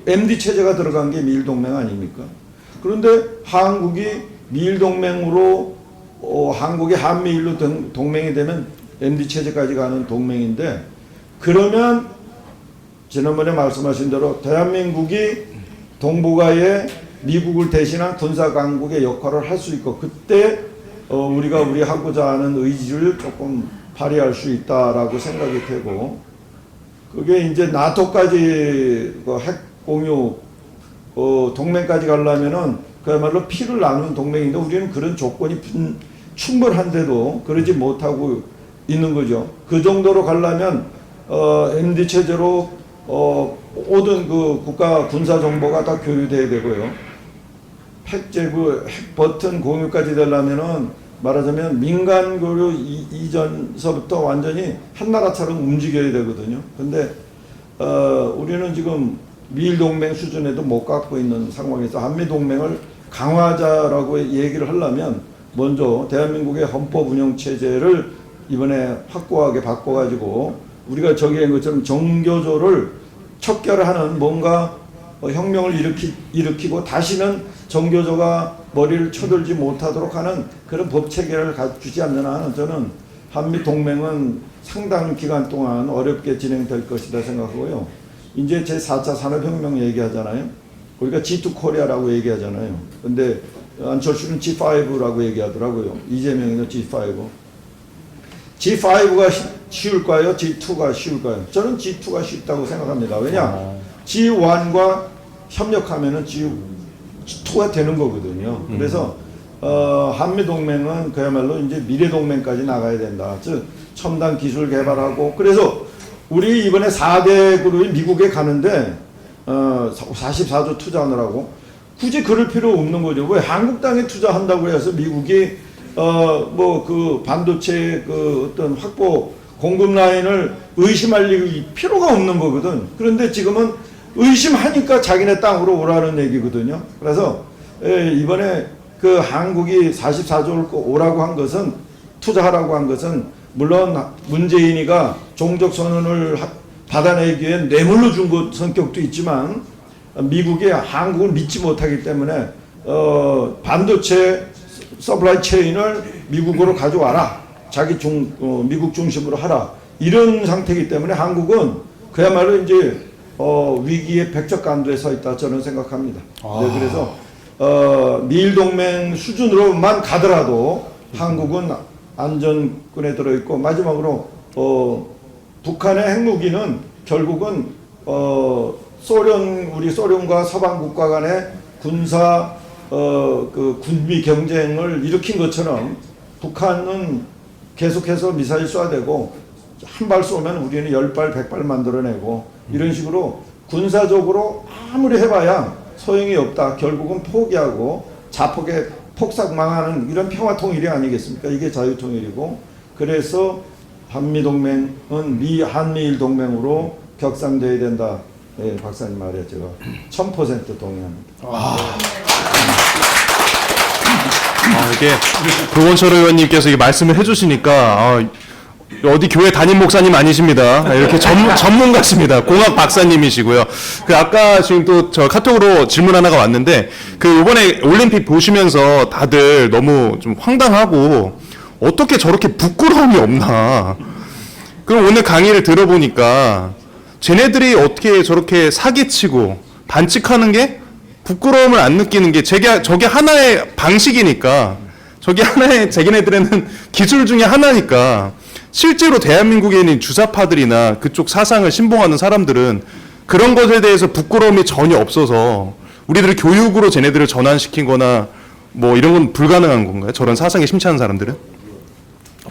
MD 체제가 들어간 게 미일 동맹 아닙니까? 그런데 한국이 미일 동맹으로 한국이 한미일로 동맹이 되면 MD 체제까지 가는 동맹인데 그러면 지난번에 말씀하신 대로 대한민국이 동북아에 미국을 대신한 군사 강국의 역할을 할 수 있고 그때 우리가 하고자 하는 의지를 조금 발휘할 수 있다라고 생각이 되고 그게 이제 나토까지 핵 공유 동맹까지 가려면은 그야말로 피를 나누는 동맹인데 우리는 그런 조건이 충분한데도 그러지 못하고 있는 거죠. 그 정도로 가려면 MD 체제로 모든 그 국가 군사 정보가 다 교류돼야 되고요. 핵 버튼 공유까지 되려면은 말하자면 민간 교류 이전서부터 완전히 한 나라처럼 움직여야 되거든요. 근데 우리는 지금 미일 동맹 수준에도 못 갖고 있는 상황에서 한미 동맹을 강화하자라고 얘기를 하려면 먼저 대한민국의 헌법 운영 체제를 이번에 확고하게 바꿔가지고 우리가 저기한 것처럼 정교조를 척결하는 뭔가 혁명을 일으키고 다시는 정교조가 머리를 쳐들지 못하도록 하는 그런 법 체계를 갖추지 않는 한은 저는 한미 동맹은 상당 기간 동안 어렵게 진행될 것이다 생각하고요. 이제 제4차 산업혁명 얘기하잖아요. 우리가 G2 코리아라고 얘기하잖아요. 근데 안철수는 G5라고 얘기하더라고요. 이재명이는 G5. G5가 쉬울까요? G2가 쉬울까요? 저는 G2가 쉽다고 생각합니다. 왜냐? G1과 협력하면은 G2가 되는 거거든요. 그래서 한미동맹은 그야말로 이제 미래동맹까지 나가야 된다. 즉 첨단 기술 개발하고 그래서 우리 이번에 4대 그룹이 미국에 가는데 44조 투자하느라고 굳이 그럴 필요 없는 거죠. 왜 한국 땅에 투자한다고 해서 미국이 뭐 그 반도체 그 어떤 확보 공급 라인을 의심할 필요가 없는 거거든. 그런데 지금은 의심하니까 자기네 땅으로 오라는 얘기거든요. 그래서 이번에 그 한국이 44조를 오라고 한 것은, 투자하라고 한 것은, 물론 문재인이가 종족 선언을 받아내기 위해 뇌물로 준 것 성격도 있지만 미국이 한국을 믿지 못하기 때문에 반도체 서플라이 체인을 미국으로 가져와라, 자기 미국 중심으로 하라, 이런 상태이기 때문에 한국은 그야말로 이제 위기의 백척간도에 서 있다 저는 생각합니다. 네, 그래서 미일 동맹 수준으로만 가더라도 한국은 안전권에 들어있고, 마지막으로 북한의 핵무기는 결국은 우리 소련과 서방 국가 간의 군사 그 군비 경쟁을 일으킨 것처럼 북한은 계속해서 미사일 쏴대고 한 발 쏘면 우리는 10발, 100발 만들어내고, 이런 식으로 군사적으로 아무리 해봐야 소용이 없다. 결국은 포기하고 자폭에 폭삭 망하는 이런 평화통일이 아니겠습니까? 이게 자유통일이고, 그래서 한미동맹은 한미일 동맹으로 격상돼야 된다. 예, 박사님 말에 제가 1000% 동의합니다. 이게 고건철 의원님께서 이게 말씀을 해주시니까 어디 교회 담임 목사님 아니십니다. 이렇게 전문가십니다. 공학 박사님이시고요. 그 아까 지금 또 저 카톡으로 질문 하나가 왔는데, 그 이번에 올림픽 보시면서 다들 너무 좀 황당하고 어떻게 저렇게 부끄러움이 없나. 그럼 오늘 강의를 들어보니까 쟤네들이 어떻게 저렇게 사기치고 반칙하는 게 부끄러움을 안 느끼는 게 저게 하나의 방식이니까, 저게 하나의 자기네들에는 기술 중에 하나니까, 실제로 대한민국에 있는 주사파들이나 그쪽 사상을 신봉하는 사람들은 그런 것에 대해서 부끄러움이 전혀 없어서 우리들을 교육으로 쟤네들을 전환시킨 거나 뭐 이런 건 불가능한 건가요? 저런 사상에 심취하는 사람들은?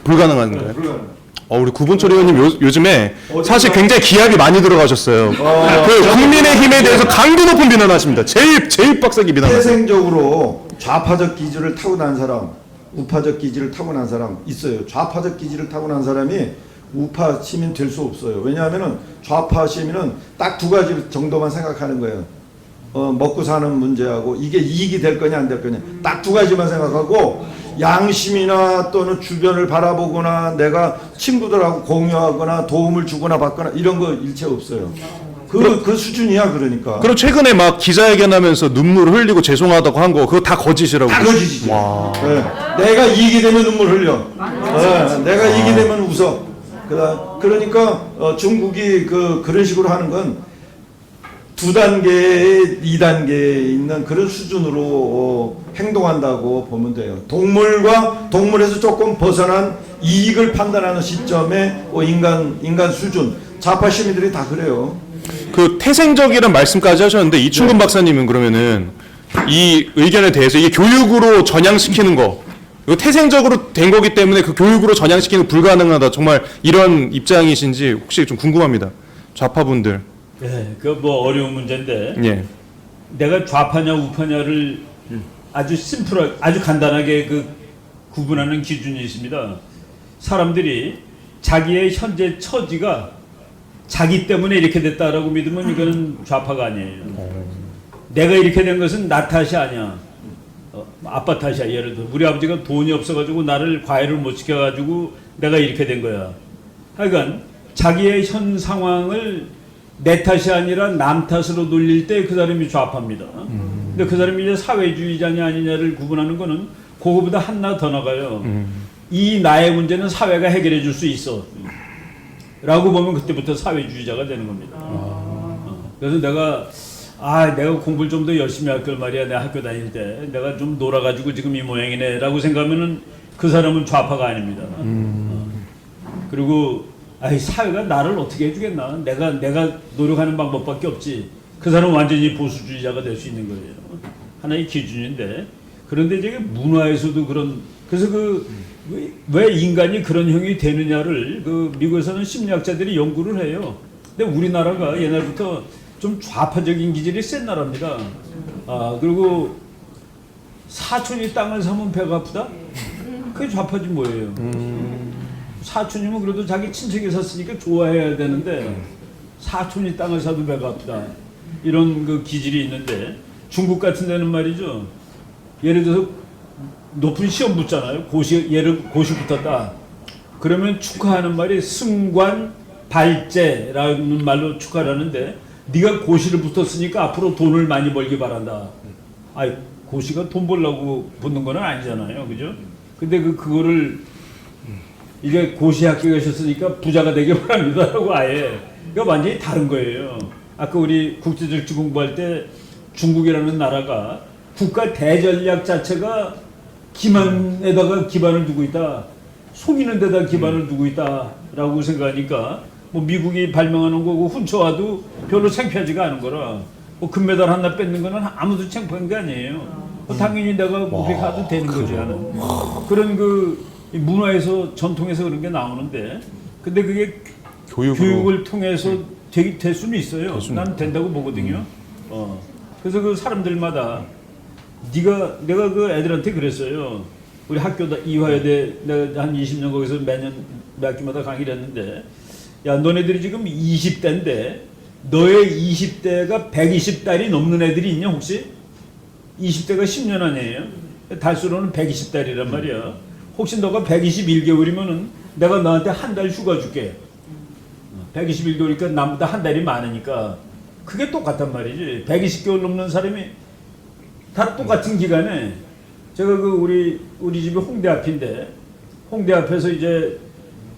불가능한가요? 우리 구본철 의원님 요즘에 사실 굉장히 기합이 많이 들어가셨어요. 그 국민의힘에 대해서 강도 높은 비난하십니다. 제일 빡세게 비난하세요. 태생적으로 좌파적 기질을 타고난 사람, 우파적 기질을 타고난 사람 있어요. 좌파적 기질을 타고난 사람이 우파 시민 될 수 없어요. 왜냐하면은 좌파 시민은 딱 두 가지 정도만 생각하는 거예요. 먹고 사는 문제하고 이게 이익이 될 거냐 안 될 거냐, 딱 두 가지만 생각하고, 양심이나 또는 주변을 바라보거나 내가 친구들하고 공유하거나 도움을 주거나 받거나 이런 거 일체 없어요. 그 수준이야. 그러니까. 그럼 최근에 막 기자회견하면서 눈물 흘리고 죄송하다고 한 거 그거 다 거짓이라고. 다 거짓이지. 네. 내가 이익이 되면 눈물 흘려. 네. 내가 이익이 되면 웃어. 그러니까 중국이 그런 식으로 하는 건 2단계, 2단계에 있는 그런 수준으로 행동한다고 보면 돼요. 동물에서 조금 벗어난 이익을 판단하는 시점에 인간 수준. 좌파 시민들이 다 그래요. 그 태생적이란 말씀까지 하셨는데, 이충근 박사님은 그러면은 이 의견에 대해서 이게 교육으로 전향시키는 거, 이거 태생적으로 된 거기 때문에 그 교육으로 전향시키는 거 불가능하다, 정말 이런 입장이신지 혹시 좀 궁금합니다. 좌파분들. 예, 그 뭐 어려운 문제인데, 예. 내가 좌파냐 우파냐를 아주 심플하게, 아주 간단하게 구분하는 기준이 있습니다. 사람들이 자기의 현재 처지가 자기 때문에 이렇게 됐다라고 믿으면 이거는 좌파가 아니에요. 내가 이렇게 된 것은 나 탓이 아니야. 아빠 탓이야. 예를 들어 우리 아버지가 돈이 없어가지고 나를 과외를 못 시켜가지고 내가 이렇게 된 거야. 하여간 자기의 현 상황을 내 탓이 아니라 남 탓으로 돌릴 때 그 사람이 좌파입니다. 근데 그 사람이 이제 사회주의자냐 아니냐를 구분하는 거는 그거보다 하나 더 나가요. 이 나의 문제는 사회가 해결해 줄 수 있어 라고 보면 그때부터 사회주의자가 되는 겁니다. 그래서 내가 공부를 좀 더 열심히 할 걸 말이야. 내가 학교 다닐 때 내가 좀 놀아가지고 지금 이 모양이네 라고 생각하면은 그 사람은 좌파가 아닙니다. 그리고 사회가 나를 어떻게 해주겠나, 내가 노력하는 방법밖에 없지. 그 사람은 완전히 보수주의자가 될 수 있는 거예요. 하나의 기준인데, 그런데 이제 문화에서도 그래서 왜 인간이 그런 형이 되느냐를 미국에서는 심리학자들이 연구를 해요. 근데 우리나라가 옛날부터 좀 좌파적인 기질이 센 나라입니다. 그리고 사촌이 땅을 사면 배가 아프다? 그게 좌파지 뭐예요. 사촌이면 그래도 자기 친척이 샀으니까 좋아해야 되는데 사촌이 땅을 사도 배가 아프다. 이런 그 기질이 있는데 중국 같은 데는 말이죠. 예를 들어서 높은 시험 붙잖아요. 고시 붙었다. 그러면 축하하는 말이 승관 발제라는 말로 축하를 하는데 네가 고시를 붙었으니까 앞으로 돈을 많이 벌기 바란다. 아이 고시가 돈 벌려고 붙는 건 아니잖아요. 그죠? 근데 그거를 이게 고시 학교에 가셨으니까 부자가 되기 바랍니다라고 아예 이거 완전히 다른 거예요. 아까 우리 국제정치 공부할 때 중국이라는 나라가 국가 대전략 자체가 기만에다가 기반을 두고 있다. 속이는 데다 기반을 두고 있다라고 생각하니까 뭐 미국이 발명하는 거고 훔쳐와도 별로 창피하지가 않은 거라 뭐 금메달 하나 뺏는 거는 아무도 창피한 게 아니에요. 뭐 당연히 내가 그렇게 가도 되는 거지 하는 그런 그 문화에서 전통에서 그런 게 나오는데 근데 그게 교육을 통해서 될 수는 있어요. 난 된다고 보거든요. 그래서 그 사람들마다 내가 그 애들한테 그랬어요. 우리 학교다 이화여대 내가 한 20년 거기서 매년 매 학기마다 강의를 했는데 야 너네들이 지금 20대인데 너의 20대가 120달이 넘는 애들이 있냐 혹시? 20대가 10년 아니에요? 달수로는 120달이란 말이야. 혹시 너가 121개월이면은 내가 너한테 한 달 휴가 줄게. 121개월이니까 나보다 한 달이 많으니까 그게 똑같단 말이지. 120개월 넘는 사람이 다 똑같은 기간에 제가 그 우리 집이 홍대 앞인데 홍대 앞에서 이제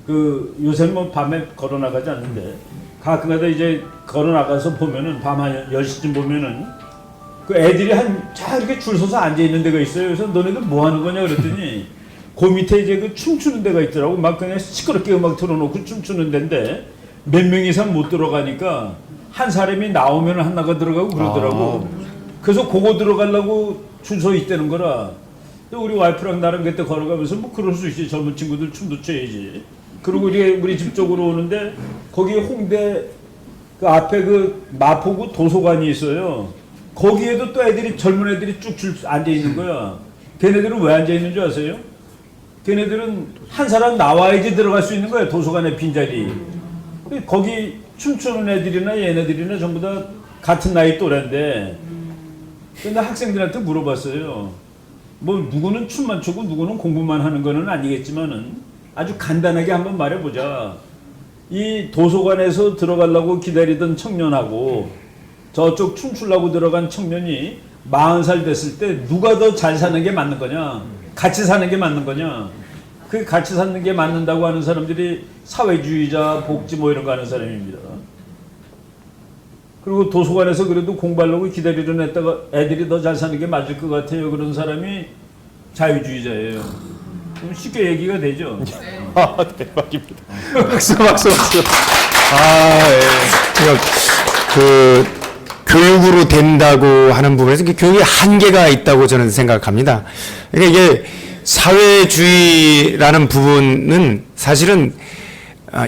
그 요새 뭐 밤에 걸어 나가지 않는데 가끔가다 이제 걸어 나가서 보면은 밤 한 10시쯤 보면은 그 애들이 자 이렇게 줄 서서 앉아 있는 데가 있어요. 그래서 너네들 뭐 하는 거냐 그랬더니 그 밑에 이제 그 춤추는 데가 있더라고. 막 그냥 시끄럽게 음악 틀어놓고 춤추는 데인데 몇 명 이상 못 들어가니까 한 사람이 나오면 하나가 들어가고 그러더라고. 그래서 그거 들어가려고 줄 서 있다는 거라. 우리 와이프랑 나랑 그때 걸어가면서 뭐 그럴 수 있지. 젊은 친구들 춤도 춰야지. 그리고 우리 집 쪽으로 오는데 거기 홍대 그 앞에 그 마포구 도서관이 있어요. 거기에도 또 젊은 애들이 쭉 줄 앉아 있는 거야. 걔네들은 왜 앉아 있는 줄 아세요? 걔네들은 한 사람 나와야지 들어갈 수 있는 거야. 도서관에 빈자리. 거기 춤추는 애들이나 얘네들이나 전부 다 같은 나이 또래인데 근데 학생들한테 물어봤어요. 뭐 누구는 춤만 추고 누구는 공부만 하는 거는 아니겠지만은 아주 간단하게 한번 말해보자. 이 도서관에서 들어가려고 기다리던 청년하고 저쪽 춤추려고 들어간 청년이 40살 됐을 때 누가 더 잘 사는 게 맞는 거냐? 같이 사는 게 맞는 거냐? 그 같이 사는 게 맞는다고 하는 사람들이 사회주의자, 복지 뭐 이런 거 하는 사람입니다. 그리고 도서관에서 그래도 공부하려고 기다리던 애들이 더 잘 사는 게 맞을 것 같아요. 그런 사람이 자유주의자예요. 그럼 쉽게 얘기가 되죠. 아, 대박입니다. 박수. 아, 예. 제가 그 교육으로 된다고 하는 부분에서 교육의 한계가 있다고 저는 생각합니다. 그러니까 이게 사회주의라는 부분은 사실은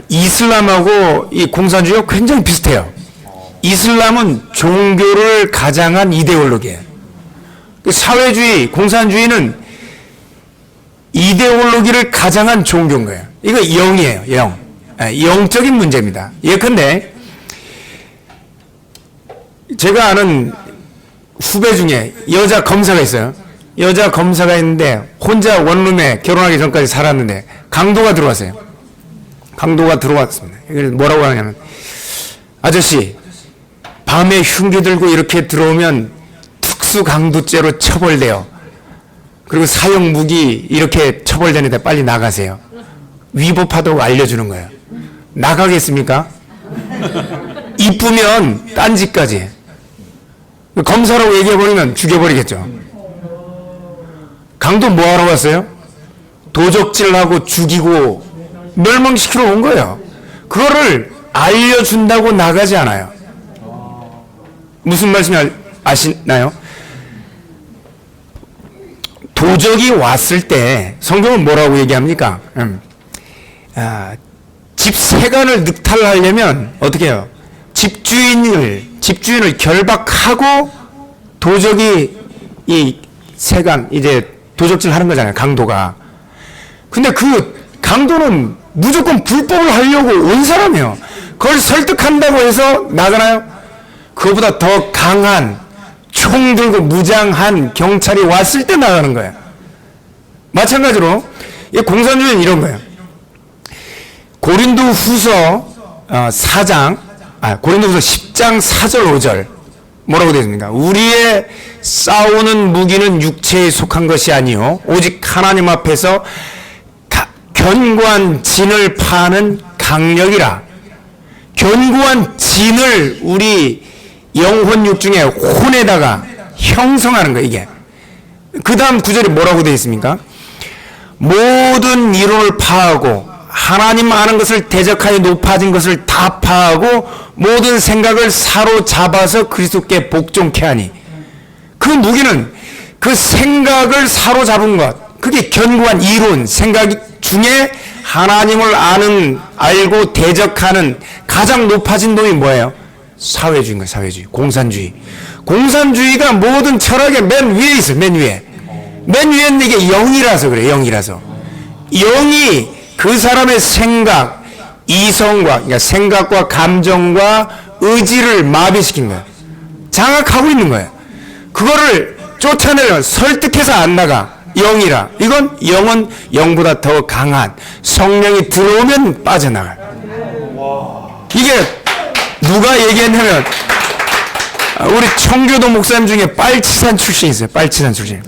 이슬람하고 이 공산주의가 굉장히 비슷해요. 이슬람은 종교를 가장한 이데올로기예요. 사회주의, 공산주의는 이데올로기를 가장한 종교인 거예요. 이거 영이에요, 영. 영적인 문제입니다. 예컨대 제가 아는 후배 중에 여자 검사가 있어요. 여자 검사가 있는데 혼자 원룸에 결혼하기 전까지 살았는데 강도가 들어왔어요. 강도가 들어왔습니다. 그래서 뭐라고 하냐면 아저씨 밤에 흉기 들고 이렇게 들어오면 특수강도죄로 처벌돼요. 그리고 사형 무기 이렇게 처벌되는데 빨리 나가세요. 위법하다고 알려주는 거예요. 나가겠습니까? 이쁘면 딴짓까지. 검사라고 얘기해버리면 죽여버리겠죠. 강도 뭐하러 왔어요? 도적질하고 죽이고 멸망시키러 온 거예요. 그거를 알려준다고 나가지 않아요. 무슨 말씀인지 아시나요? 도적이 왔을 때 성경은 뭐라고 얘기합니까? 집세간을 늑탈하려면 어떻게 해요? 집주인을 결박하고 도적이 이 세간 이제 도적질 하는 거잖아요. 강도가. 근데 그 강도는 무조건 불법을 하려고 온 사람이에요. 그걸 설득한다고 해서 나가나요? 그거보다 더 강한 총 들고 무장한 경찰이 왔을 때 나가는 거예요. 마찬가지로 이 공산주의는 이런 거예요. 고린도후서 10장 4절 5절 뭐라고 되어 있습니까? 우리의 싸우는 무기는 육체에 속한 것이 아니요 오직 하나님 앞에서 견고한 진을 파는 강력이라. 견고한 진을 우리 영혼 육중에 혼에다가 형성하는 거예요. 이게 그 다음 구절이 뭐라고 되어 있습니까? 모든 이론을 파하고 하나님 아는 것을 대적하여 높아진 것을 다 파하고 모든 생각을 사로잡아서 그리스도께 복종케 하니. 그 무기는 그 생각을 사로잡은 것, 그게 견고한 이론, 생각 중에 하나님을 알고 대적하는 가장 높아진 놈이 뭐예요? 사회주의인 거예요. 사회주의, 공산주의. 공산주의가 모든 철학의 맨 위에 있어요. 맨 위에. 맨 위에는 이게 영이라서 그래요. 영이라서. 영이 그 사람의 생각, 이성과, 그러니까 생각과 감정과 의지를 마비시킨 거예요. 장악하고 있는 거예요. 그거를 쫓아내려 설득해서 안 나가. 영이라. 이건 영은 영보다 더 강한 성령이 들어오면 빠져나가요. 이게 누가 얘기했냐면 우리 청교도 목사님 중에 빨치산 출신이 있어요. 빨치산 출신.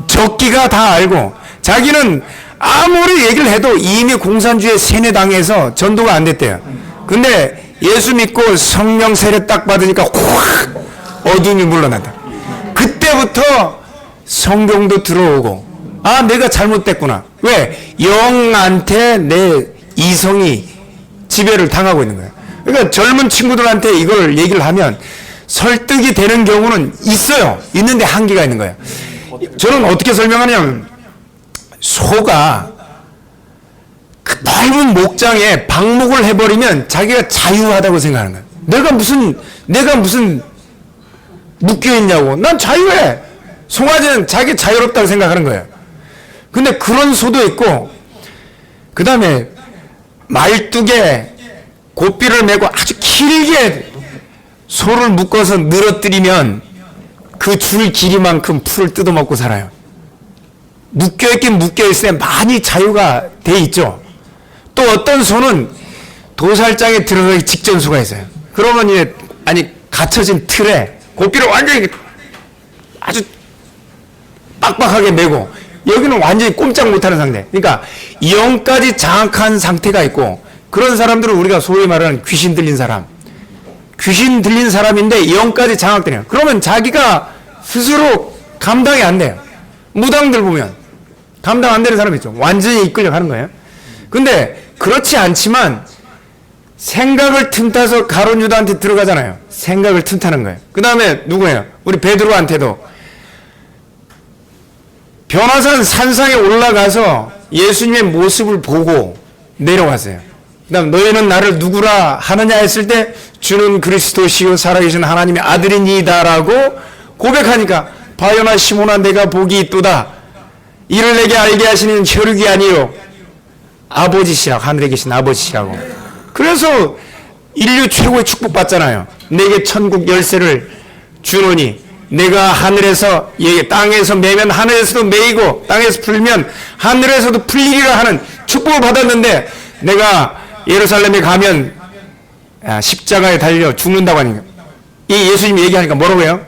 적기가 다 알고 자기는 아무리 얘기를 해도 이미 공산주의 세뇌당해서 전도가 안 됐대요. 근데 예수 믿고 성령 세례 딱 받으니까 확 어둠이 물러난다. 그때부터 성경도 들어오고 아 내가 잘못됐구나. 왜? 영한테 내 이성이 지배를 당하고 있는 거예요. 그러니까 젊은 친구들한테 이걸 얘기를 하면 설득이 되는 경우는 있어요. 있는데 한계가 있는 거예요. 저는 어떻게 설명하냐면 소가 그 넓은 목장에 방목을 해버리면 자기가 자유하다고 생각하는 거예요. 내가 무슨 묶여있냐고. 난 자유해. 송아지는 자기 자유롭다고 생각하는 거예요. 근데 그런 소도 있고, 그 다음에 말뚝에 고삐를 메고 아주 길게 소를 묶어서 늘어뜨리면 그 줄 길이만큼 풀을 뜯어먹고 살아요. 묶여있긴 묶여있어야 많이 자유가 돼 있죠. 또 어떤 소는 도살장에 들어가기 직전 소가 있어요. 그러면 이제 갇혀진 틀에 고삐를 완전히 아주 빡빡하게 메고 여기는 완전히 꼼짝 못하는 상태. 그러니까 영까지 장악한 상태가 있고 그런 사람들은 우리가 소위 말하는 귀신 들린 사람. 귀신 들린 사람인데 영까지 장악되네요. 그러면 자기가 스스로 감당이 안 돼요. 무당들 보면 감당 안 되는 사람이 있죠. 완전히 이끌려 가는 거예요. 근데 그렇지 않지만 생각을 틈타서 가룟 유다한테 들어가잖아요. 생각을 틈타는 거예요. 그 다음에 누구예요? 우리 베드로한테도 변화산 산상에 올라가서 예수님의 모습을 보고 내려왔어요. 그 다음 너희는 나를 누구라 하느냐 했을 때 주는 그리스도시요 살아계신 하나님의 아들이니이다라고 고백하니까 바요나 시몬아 내가 복이 있도다. 이를 내게 알게 하시는 혈육이 아니요 아버지시라고. 하늘에 계신 아버지시라고. 그래서 인류 최고의 축복 받잖아요. 내게 천국 열쇠를 주노니 내가 하늘에서 땅에서 매면 하늘에서도 매이고 땅에서 풀면 하늘에서도 풀리리라 하는 축복을 받았는데 내가 예루살렘에 가면 십자가에 달려 죽는다고 하니까 이 예수님이 얘기하니까 뭐라고 해요?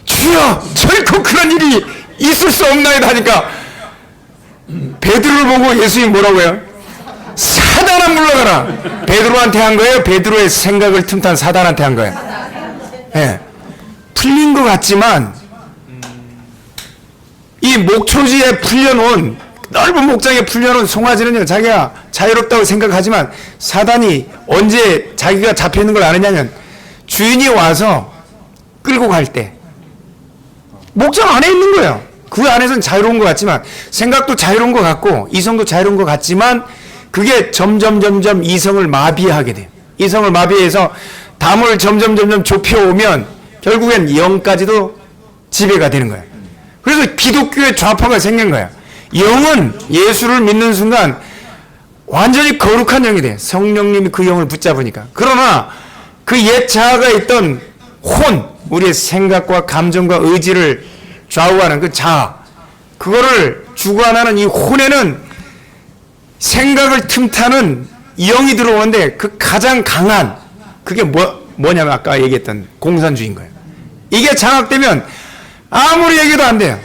주여 결코 그런 일이 있을 수 없나이다 하니까 베드로를 보고 예수님이 뭐라고 해요? 사단아 물러가라. 베드로한테 한 거예요? 베드로의 생각을 틈탄 사단한테 한 거예요? 네. 풀린 것 같지만 이 목초지에 풀려놓은 넓은 목장에 풀려놓은 송아지는요 자기가 자유롭다고 생각하지만 사단이 언제 자기가 잡혀있는 걸 아느냐면 주인이 와서 끌고 갈 때 목장 안에 있는 거예요. 그 안에서는 자유로운 것 같지만 생각도 자유로운 것 같고 이성도 자유로운 것 같지만 그게 점점 이성을 마비하게 돼요. 이성을 마비해서 담을 점점 좁혀오면 결국엔 영까지도 지배가 되는 거예요. 그래서 기독교의 좌파가 생긴 거예요. 영은 예수를 믿는 순간 완전히 거룩한 영이 돼. 성령님이 그 영을 붙잡으니까. 그러나 그 옛 자아가 있던 혼, 우리의 생각과 감정과 의지를 좌우하는 그 자아, 그거를 주관하는 이 혼에는 생각을 틈타는 영이 들어오는데 그 가장 강한 그게 뭐냐면 아까 얘기했던 공산주의인 거예요. 이게 장악되면 아무리 얘기도 안 돼요.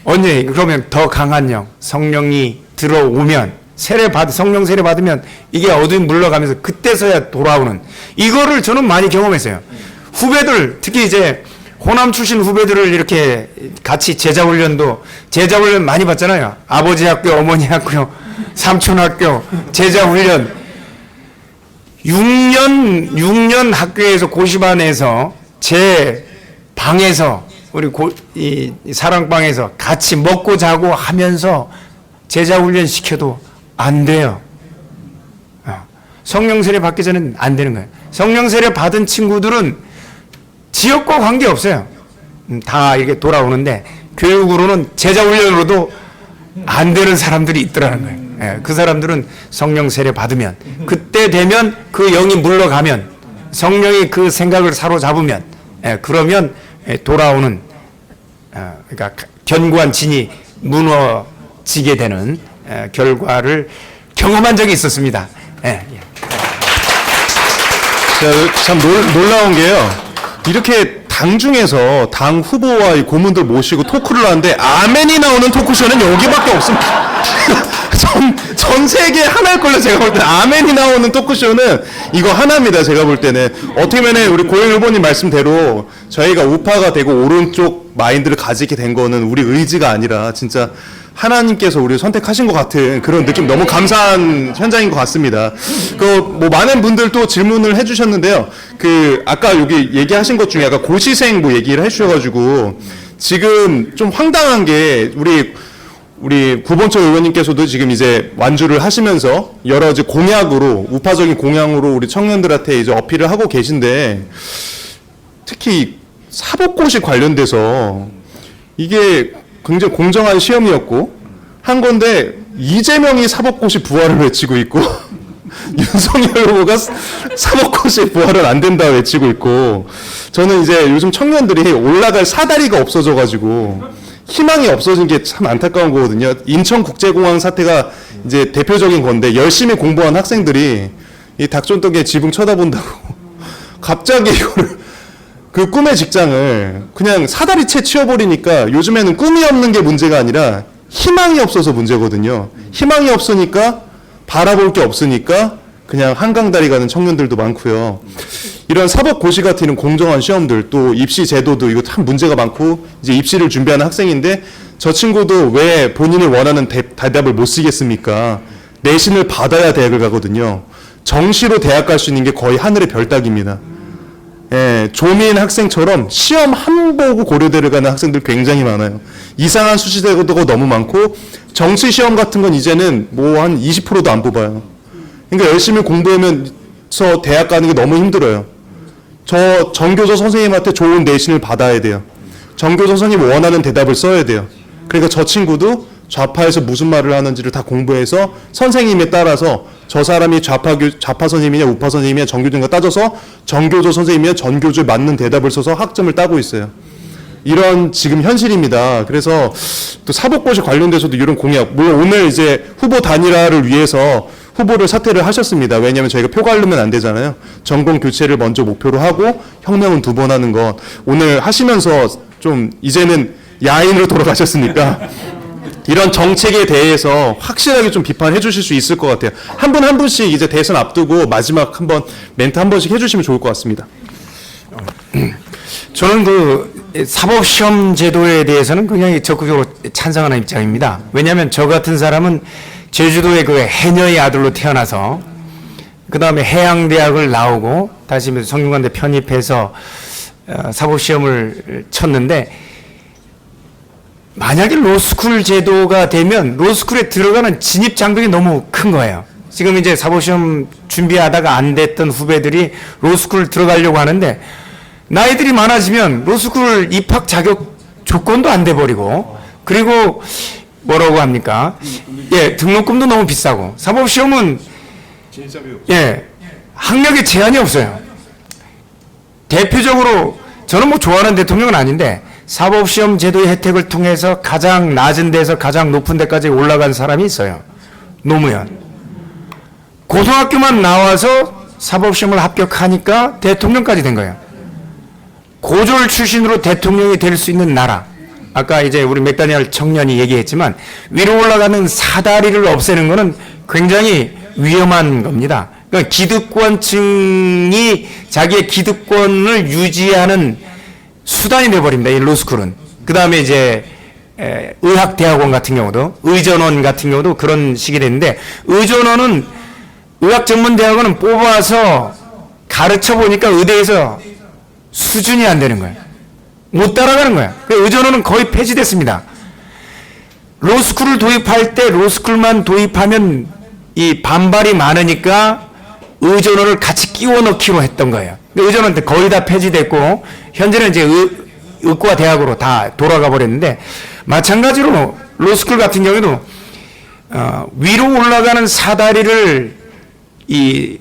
언제 그러면 더 강한 영, 성령이 들어오면 성령 세례 받으면 이게 어둠이 물러가면서 그때서야 돌아오는, 이거를 저는 많이 경험했어요. 후배들, 특히 이제 호남 출신 후배들을 이렇게 같이 제자 훈련 많이 받잖아요. 아버지 학교, 어머니 학교, 삼촌 학교, 제자 훈련. 6년 학교에서 고시반에서 제 방에서 우리 이 사랑방에서 같이 먹고 자고 하면서 제자 훈련 시켜도 안 돼요. 성령 세례 받기 전엔 안 되는 거예요. 성령 세례 받은 친구들은 지역과 관계 없어요. 다 이렇게 돌아오는데 교육으로는 제자 훈련으로도 안 되는 사람들이 있더라는 거예요. 예, 그 사람들은 성령 세례 받으면 그때 되면 그 영이 물러가면 성령이 그 생각을 사로잡으면 그러면 돌아오는 그러니까 견고한 진이 무너지게 되는 결과를 경험한 적이 있었습니다. 참 놀라운 게요. 이렇게 당 중에서 당 후보와 이 고문들 모시고 토크를 하는데 아멘이 나오는 토크쇼는 여기밖에 없습니다. 전 세계 하나일 걸요. 제가 볼 때 아멘이 나오는 토크쇼는 이거 하나입니다. 제가 볼 때는 어떻게 보면 우리 고영 후보님 말씀대로 저희가 우파가 되고 오른쪽 마인드를 가지게 된 거는 우리 의지가 아니라 진짜 하나님께서 우리를 선택하신 것 같은 그런 느낌, 너무 감사한 현장인 것 같습니다. 뭐 많은 분들 또 질문을 해주셨는데요. 아까 여기 얘기하신 것 중에 아까 고시생 뭐 얘기를 해주셔가지고 지금 좀 황당한 게 우리 구본철 의원님께서도 지금 이제 완주를 하시면서 여러 이제 공약으로, 우파적인 공약으로 우리 청년들한테 이제 어필을 하고 계신데, 특히 사법고시 관련돼서 이게 굉장히 공정한 시험이었고 한 건데 이재명이 사법고시 부활을 외치고 있고 윤석열 후보가 사법고시 부활은 안 된다 외치고 있고, 저는 이제 요즘 청년들이 올라갈 사다리가 없어져가지고 희망이 없어진 게 참 안타까운 거거든요. 인천국제공항 사태가 이제 대표적인 건데, 열심히 공부한 학생들이 이 닭존떡에 지붕 쳐다본다고 갑자기 이거를 그 꿈의 직장을 그냥 사다리채 치워버리니까 요즘에는 꿈이 없는 게 문제가 아니라 희망이 없어서 문제거든요. 희망이 없으니까 바라볼 게 없으니까 그냥 한강다리 가는 청년들도 많고요. 이런 사법고시 같은 이런 공정한 시험들, 또 입시 제도도 이거 참 문제가 많고, 이제 입시를 준비하는 학생인데 저 친구도 왜 본인이 원하는 대답을 못 쓰겠습니까? 내신을 받아야 대학을 가거든요. 정시로 대학 갈 수 있는 게 거의 하늘의 별 따기입니다. 조민 학생처럼 시험 한 보고 고려대를 가는 학생들 굉장히 많아요. 이상한 수시대도가 너무 많고, 정시 시험 같은 건 이제는 뭐 한 20%도 안 뽑아요. 그러니까 열심히 공부하면서 대학 가는 게 너무 힘들어요. 저 정교조 선생님한테 좋은 내신을 받아야 돼요. 정교조 선생님 원하는 대답을 써야 돼요. 그러니까 저 친구도 좌파에서 무슨 말을 하는지를 다 공부해서 선생님에 따라서 저 사람이 좌파 선생님이냐 우파 선생님이냐 정교조인가 따져서 정교조 선생님이냐 전교조에 맞는 대답을 써서 학점을 따고 있어요. 이런 지금 현실입니다. 그래서 또 사법고시 관련돼서도 이런 공약, 물론 오늘 이제 후보 단일화를 위해서 후보를 사퇴를 하셨습니다. 왜냐하면 저희가 표 가르면 안 되잖아요. 전공 교체를 먼저 목표로 하고 혁명은 2번 하는 것, 오늘 하시면서 좀 이제는 야인으로 돌아가셨으니까 이런 정책에 대해서 확실하게 좀 비판해 주실 수 있을 것 같아요. 한 분 한 분씩 이제 대선 앞두고 마지막 한번 멘트 한 번씩 해주시면 좋을 것 같습니다. 저는 그 사법시험 제도에 대해서는 굉장히 적극적으로 찬성하는 입장입니다. 왜냐하면 저 같은 사람은 제주도의 그 해녀의 아들로 태어나서 그 다음에 해양대학을 나오고 다시 성균관대 편입해서 사법시험을 쳤는데, 만약에 로스쿨 제도가 되면 로스쿨에 들어가는 진입 장벽이 너무 큰 거예요. 지금 이제 사법시험 준비하다가 안 됐던 후배들이 로스쿨 들어가려고 하는데, 나이들이 많아지면 로스쿨 입학 자격 조건도 안 돼 버리고, 그리고 뭐라고 합니까? 예, 등록금도 너무 비싸고 사법시험은 예, 학력에 제한이 없어요. 대표적으로 저는 뭐 좋아하는 대통령은 아닌데 사법시험 제도의 혜택을 통해서 가장 낮은 데서 가장 높은 데까지 올라간 사람이 있어요. 노무현. 고등학교만 나와서 사법시험을 합격하니까 대통령까지 된 거예요. 고졸 출신으로 대통령이 될 수 있는 나라. 아까 이제 우리 맥다니엘 청년이 얘기했지만 위로 올라가는 사다리를 없애는 것은 굉장히 위험한 겁니다. 그러니까 기득권층이 자기의 기득권을 유지하는 수단이 되어버립니다. 이 로스쿨은. 그 다음에 이제 의학대학원 같은 경우도, 의전원 같은 경우도 그런 식이 됐는데, 의전원은 의학전문대학원은 뽑아서 가르쳐 보니까 의대에서 수준이 안 되는 거예요. 못 따라가는 거예요. 의전원은 거의 폐지됐습니다. 로스쿨을 도입할 때 로스쿨만 도입하면 이 반발이 많으니까 의전원을 같이 끼워 넣기로 했던 거예요. 의전원은 거의 다 폐지됐고 현재는 이제 의과 대학으로 다 돌아가 버렸는데, 마찬가지로 로스쿨 같은 경우에도 위로 올라가는 사다리를 이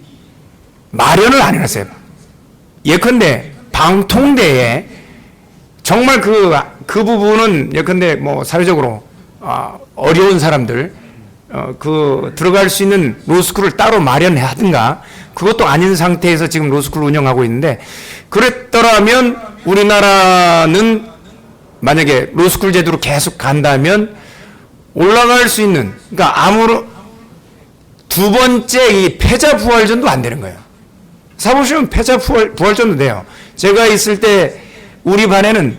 마련을 안 해놨어요. 예컨대 방통대에 정말 그 부분은 예컨대 뭐 사회적으로 어려운 사람들 들어갈 수 있는 로스쿨을 따로 마련하든가, 그것도 아닌 상태에서 지금 로스쿨을 운영하고 있는데, 그랬더라면 우리나라는 만약에 로스쿨 제도로 계속 간다면 올라갈 수 있는, 그러니까 두 번째 이 패자부활전도 안 되는 거예요. 사법시험 패자부활전도 돼요. 제가 있을 때 우리 반에는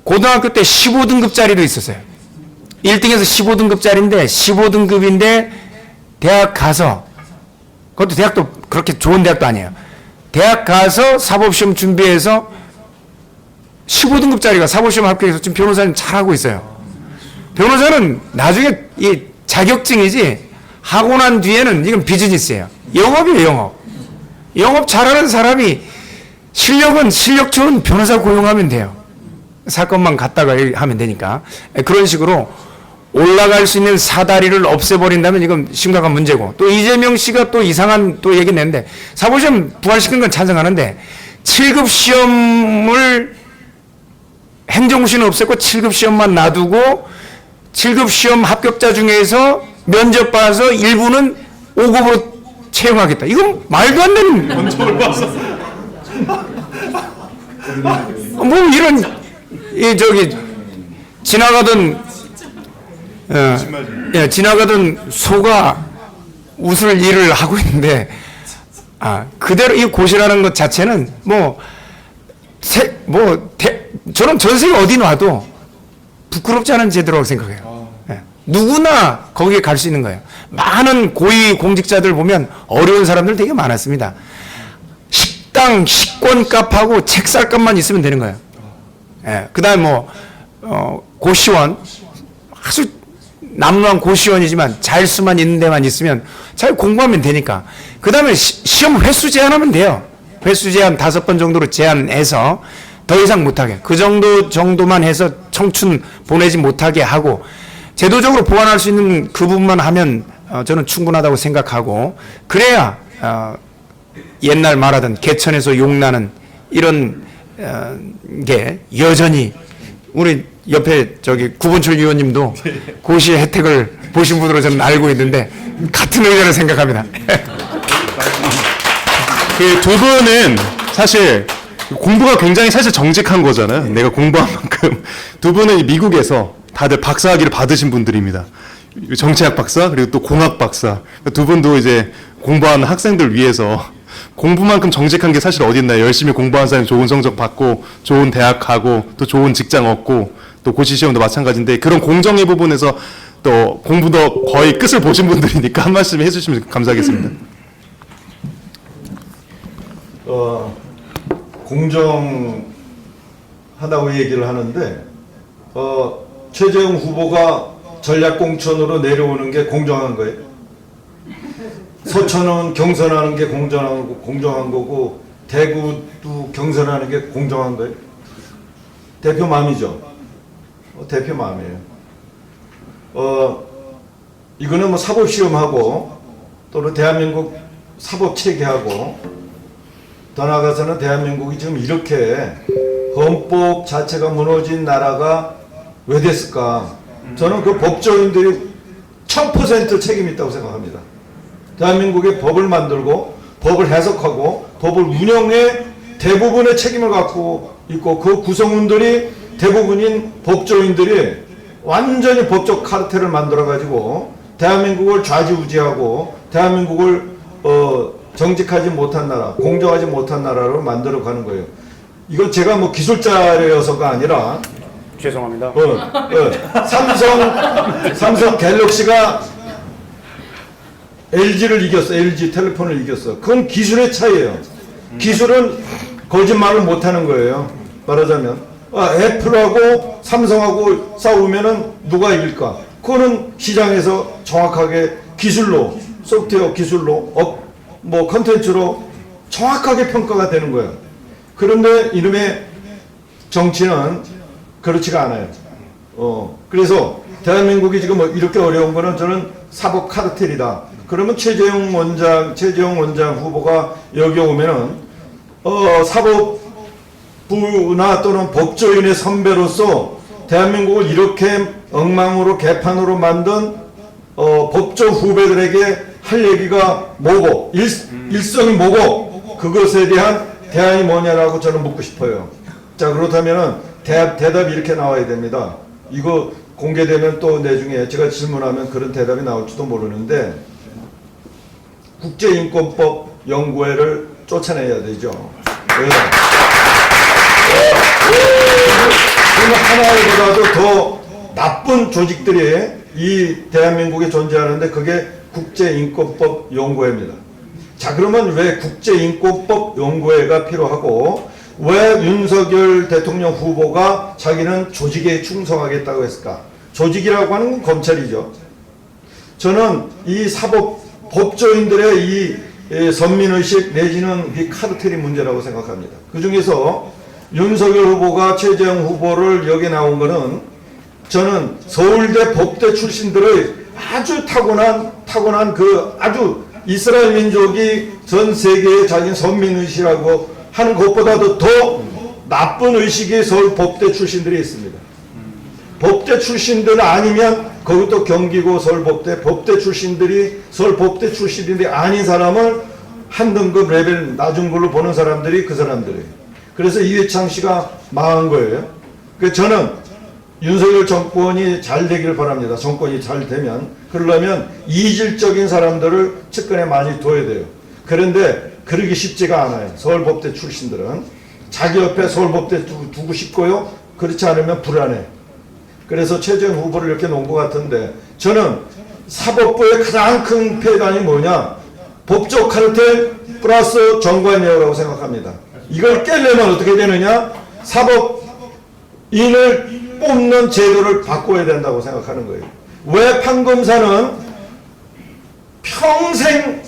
고등학교 때 15등급짜리도 있었어요. 1등에서 15등급짜리인데 15등급인데 대학 가서, 그것도 대학도 그렇게 좋은 대학도 아니에요. 대학 가서 사법시험 준비해서 15등급짜리가 사법시험 합격해서 지금 변호사님 잘하고 있어요. 변호사는 나중에 이 자격증이지 하고 난 뒤에는 이건 비즈니스예요. 영업이에요, 영업. 영업 잘하는 사람이 실력 좋은 변호사 고용하면 돼요. 사건만 갖다가 하면 되니까. 그런 식으로 올라갈 수 있는 사다리를 없애버린다면 이건 심각한 문제고, 또 이재명 씨가 또 이상한 또 얘기 냈는데, 사법시험 부활시키는 건 찬성하는데 7급 시험을 행정고시는 없앴고 7급 시험만 놔두고 7급 시험 합격자 중에서 면접 봐서 일부는 5급으로 채용하겠다. 이건 말도 안 되는. 면접을 봐서. 뭐 이런 지나가던 소가 웃을 일을 하고 있는데, 그대로 이 고시라는 것 자체는 저는 전 세계 어디 놔도 부끄럽지 않은 제도라고 생각해요. 누구나 거기에 갈 수 있는 거예요. 많은 고위 공직자들 보면 어려운 사람들 되게 많았습니다. 식당, 식권값하고 책 살 값만 있으면 되는 거예요. 그 다음에 고시원, 아주 남루한 고시원이지만 자율수만 있는 데만 있으면 잘 공부하면 되니까. 그 다음에 시험 횟수 제한하면 돼요. 횟수 제한 5번 정도로 제한해서 더 이상 못하게, 그 정도만 해서 청춘 보내지 못하게 하고, 제도적으로 보완할 수 있는 그 부분만 하면 저는 충분하다고 생각하고, 그래야 옛날 말하던 개천에서 용나는 이런 게 여전히, 우리 옆에 구본철 의원님도 고시의 혜택을 보신 분으로 저는 알고 있는데 같은 의견을 생각합니다. 그 두 분은 사실 공부가 굉장히 사실 정직한 거잖아요. 내가 공부한 만큼. 두 분은 미국에서 다들 박사학위를 받으신 분들입니다. 정치학 박사, 그리고 또 공학 박사. 두 분도 이제 공부하는 학생들 위해서 공부만큼 정직한 게 사실 어디 있나요? 열심히 공부한 사람이 좋은 성적 받고 좋은 대학 가고 또 좋은 직장 얻고 또 고시 시험도 마찬가지인데, 그런 공정의 부분에서 또 공부도 거의 끝을 보신 분들이니까 한 말씀 해주시면 감사하겠습니다. 공정하다고 얘기를 하는데, 최재형 후보가 전략공천으로 내려오는 게 공정한 거예요? 서천은 경선하는 게 공정한 거고, 대구도 경선하는 게 공정한 거예요? 대표 마음이죠? 대표 마음이에요. 이거는 뭐 사법시험하고 또는 대한민국 사법체계하고 더 나아가서는 대한민국이 지금 이렇게 헌법 자체가 무너진 나라가 왜 됐을까? 저는 그 법조인들이 1000% 책임이 있다고 생각합니다. 대한민국의 법을 만들고 법을 해석하고 법을 운영에 대부분의 책임을 갖고 있고 그 구성원들이 대부분인 법조인들이 완전히 법적 카르텔을 만들어 가지고 대한민국을 좌지우지하고 대한민국을 정직하지 못한 나라, 공정하지 못한 나라로 만들어 가는 거예요. 이건 제가 뭐 기술자여서가 아니라 죄송합니다. 삼성 갤럭시가 LG를 이겼어. LG 텔레폰을 이겼어. 그건 기술의 차이예요. 기술은 거짓말을 못하는 거예요. 말하자면 애플하고 삼성하고 싸우면은 누가 이길까? 그거는 시장에서 정확하게 기술로, 소프트웨어 기술로, 뭐 컨텐츠로 정확하게 평가가 되는 거예요. 그런데 이름의 정치는 그렇지가 않아요. 그래서 대한민국이 지금 뭐 이렇게 어려운 거는 저는 사법 카르텔이다. 그러면 최재형 원장 후보가 여기 오면은 사법부나 또는 법조인의 선배로서 대한민국을 이렇게 엉망으로 개판으로 만든 법조 후배들에게 할 얘기가 뭐고 일성이 뭐고 그것에 대한 대안이 뭐냐라고 저는 묻고 싶어요. 자, 그렇다면은 대답이 이렇게 나와야 됩니다. 이거 공개되면 또 나중에 제가 질문하면 그런 대답이 나올지도 모르는데 국제인권법 연구회를 쫓아내야 되죠. 하나보다도 더 나쁜 조직들이 이 대한민국에 존재하는데 그게 국제인권법 연구회입니다. 자, 그러면 왜 국제인권법 연구회가 필요하고 왜 윤석열 대통령 후보가 자기는 조직에 충성하겠다고 했을까? 조직이라고 하는 건 검찰이죠. 저는 이 법조인들의 이 선민의식 내지는 이 카르텔이 문제라고 생각합니다. 그 중에서 윤석열 후보가 최재형 후보를 여기 나온 거는 저는 서울대 법대 출신들의 아주 타고난 그 아주 이스라엘 민족이 전 세계에 자기 선민의식이라고 하는 것보다도 더 나쁜 의식이 서울 법대 출신들이 있습니다. 법대 출신들 아니면 그것도 경기고 서울법대 법대 출신들이 서울법대 출신들이 아닌 사람을 한 등급 레벨 낮은 걸로 보는 사람들이 그 사람들이에요. 그래서 이회창 씨가 망한 거예요. 그래서 저는 윤석열 정권이 잘 되기를 바랍니다. 정권이 잘 되면. 그러려면 이질적인 사람들을 측근에 많이 둬야 돼요. 그런데 그러기 쉽지가 않아요. 서울법대 출신들은. 자기 옆에 서울법대 두고 싶고요. 그렇지 않으면 불안해. 그래서 최재형 후보를 이렇게 놓은 것 같은데 저는 사법부의 가장 큰 폐단이 뭐냐? 법적 카르텔 플러스 정관예우라고 생각합니다. 이걸 깨려면 어떻게 되느냐? 사법인을 뽑는 제도를 바꿔야 된다고 생각하는 거예요. 왜 판검사는 평생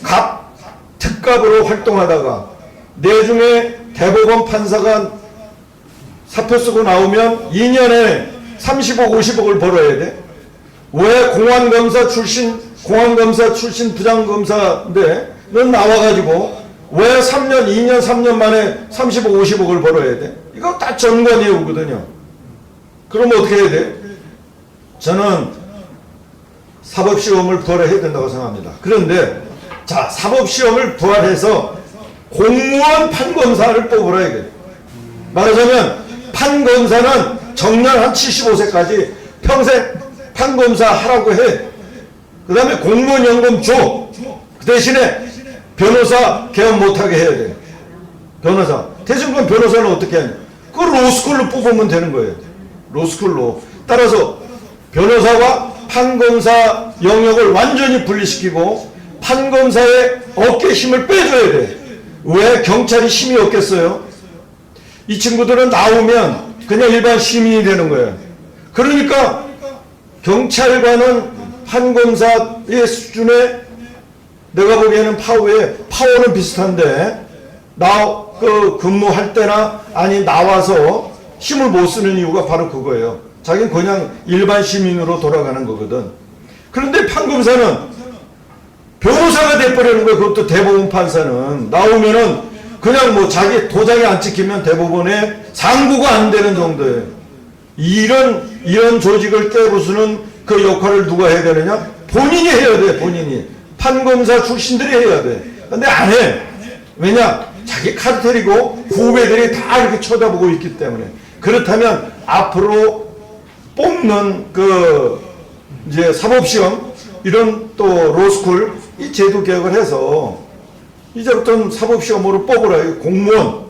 특갑으로 활동하다가 내중에 대법원 판사가 사표 쓰고 나오면 2년에 30억, 50억을 벌어야 돼? 왜 공안검사 출신 부장검사인데 넌 나와가지고 왜 2년, 3년 만에 30억, 50억을 벌어야 돼? 이거 다 정관예우거든요. 그러면 어떻게 해야 돼? 저는 사법시험을 부활해야 된다고 생각합니다. 그런데 자, 사법시험을 부활해서 공무원 판검사를 뽑으라 이게. 말하자면 판검사는 정년 한 75세까지 평생 판검사 하라고 해. 그 다음에 공무원 연금 줘. 그 대신에 변호사 개업 못하게 해야 돼. 변호사. 대신 그럼 변호사는 어떻게 하냐. 그걸 로스쿨로 뽑으면 되는 거예요. 로스쿨로. 따라서 변호사와 판검사 영역을 완전히 분리시키고 판검사의 어깨 힘을 빼줘야 돼. 왜 경찰이 힘이 없겠어요? 이 친구들은 나오면 그냥 일반 시민이 되는 거예요. 그러니까 경찰관은 판검사의 수준에 내가 보기에는 파워는 비슷한데 근무할 때나 아니 나와서 힘을 못 쓰는 이유가 바로 그거예요. 자기는 그냥 일반 시민으로 돌아가는 거거든. 그런데 판검사는 변호사가 돼버리는 거야. 그것도 대법원 판사는 나오면은 그냥 뭐 자기 도장이 안 찍히면 대법원에 상고가 안 되는 정도예요. 이런 조직을 깨부수는 그 역할을 누가 해야 되느냐? 본인이 해야 돼. 본인이 판검사 출신들이 해야 돼. 근데 안 해. 왜냐? 자기 카르텔이고 후배들이 다 이렇게 쳐다보고 있기 때문에. 그렇다면 앞으로 뽑는 그 이제 사법시험 이런 또 로스쿨 이 제도 개혁을 해서 이제부터는 사법시험으로 뽑으라. 공무원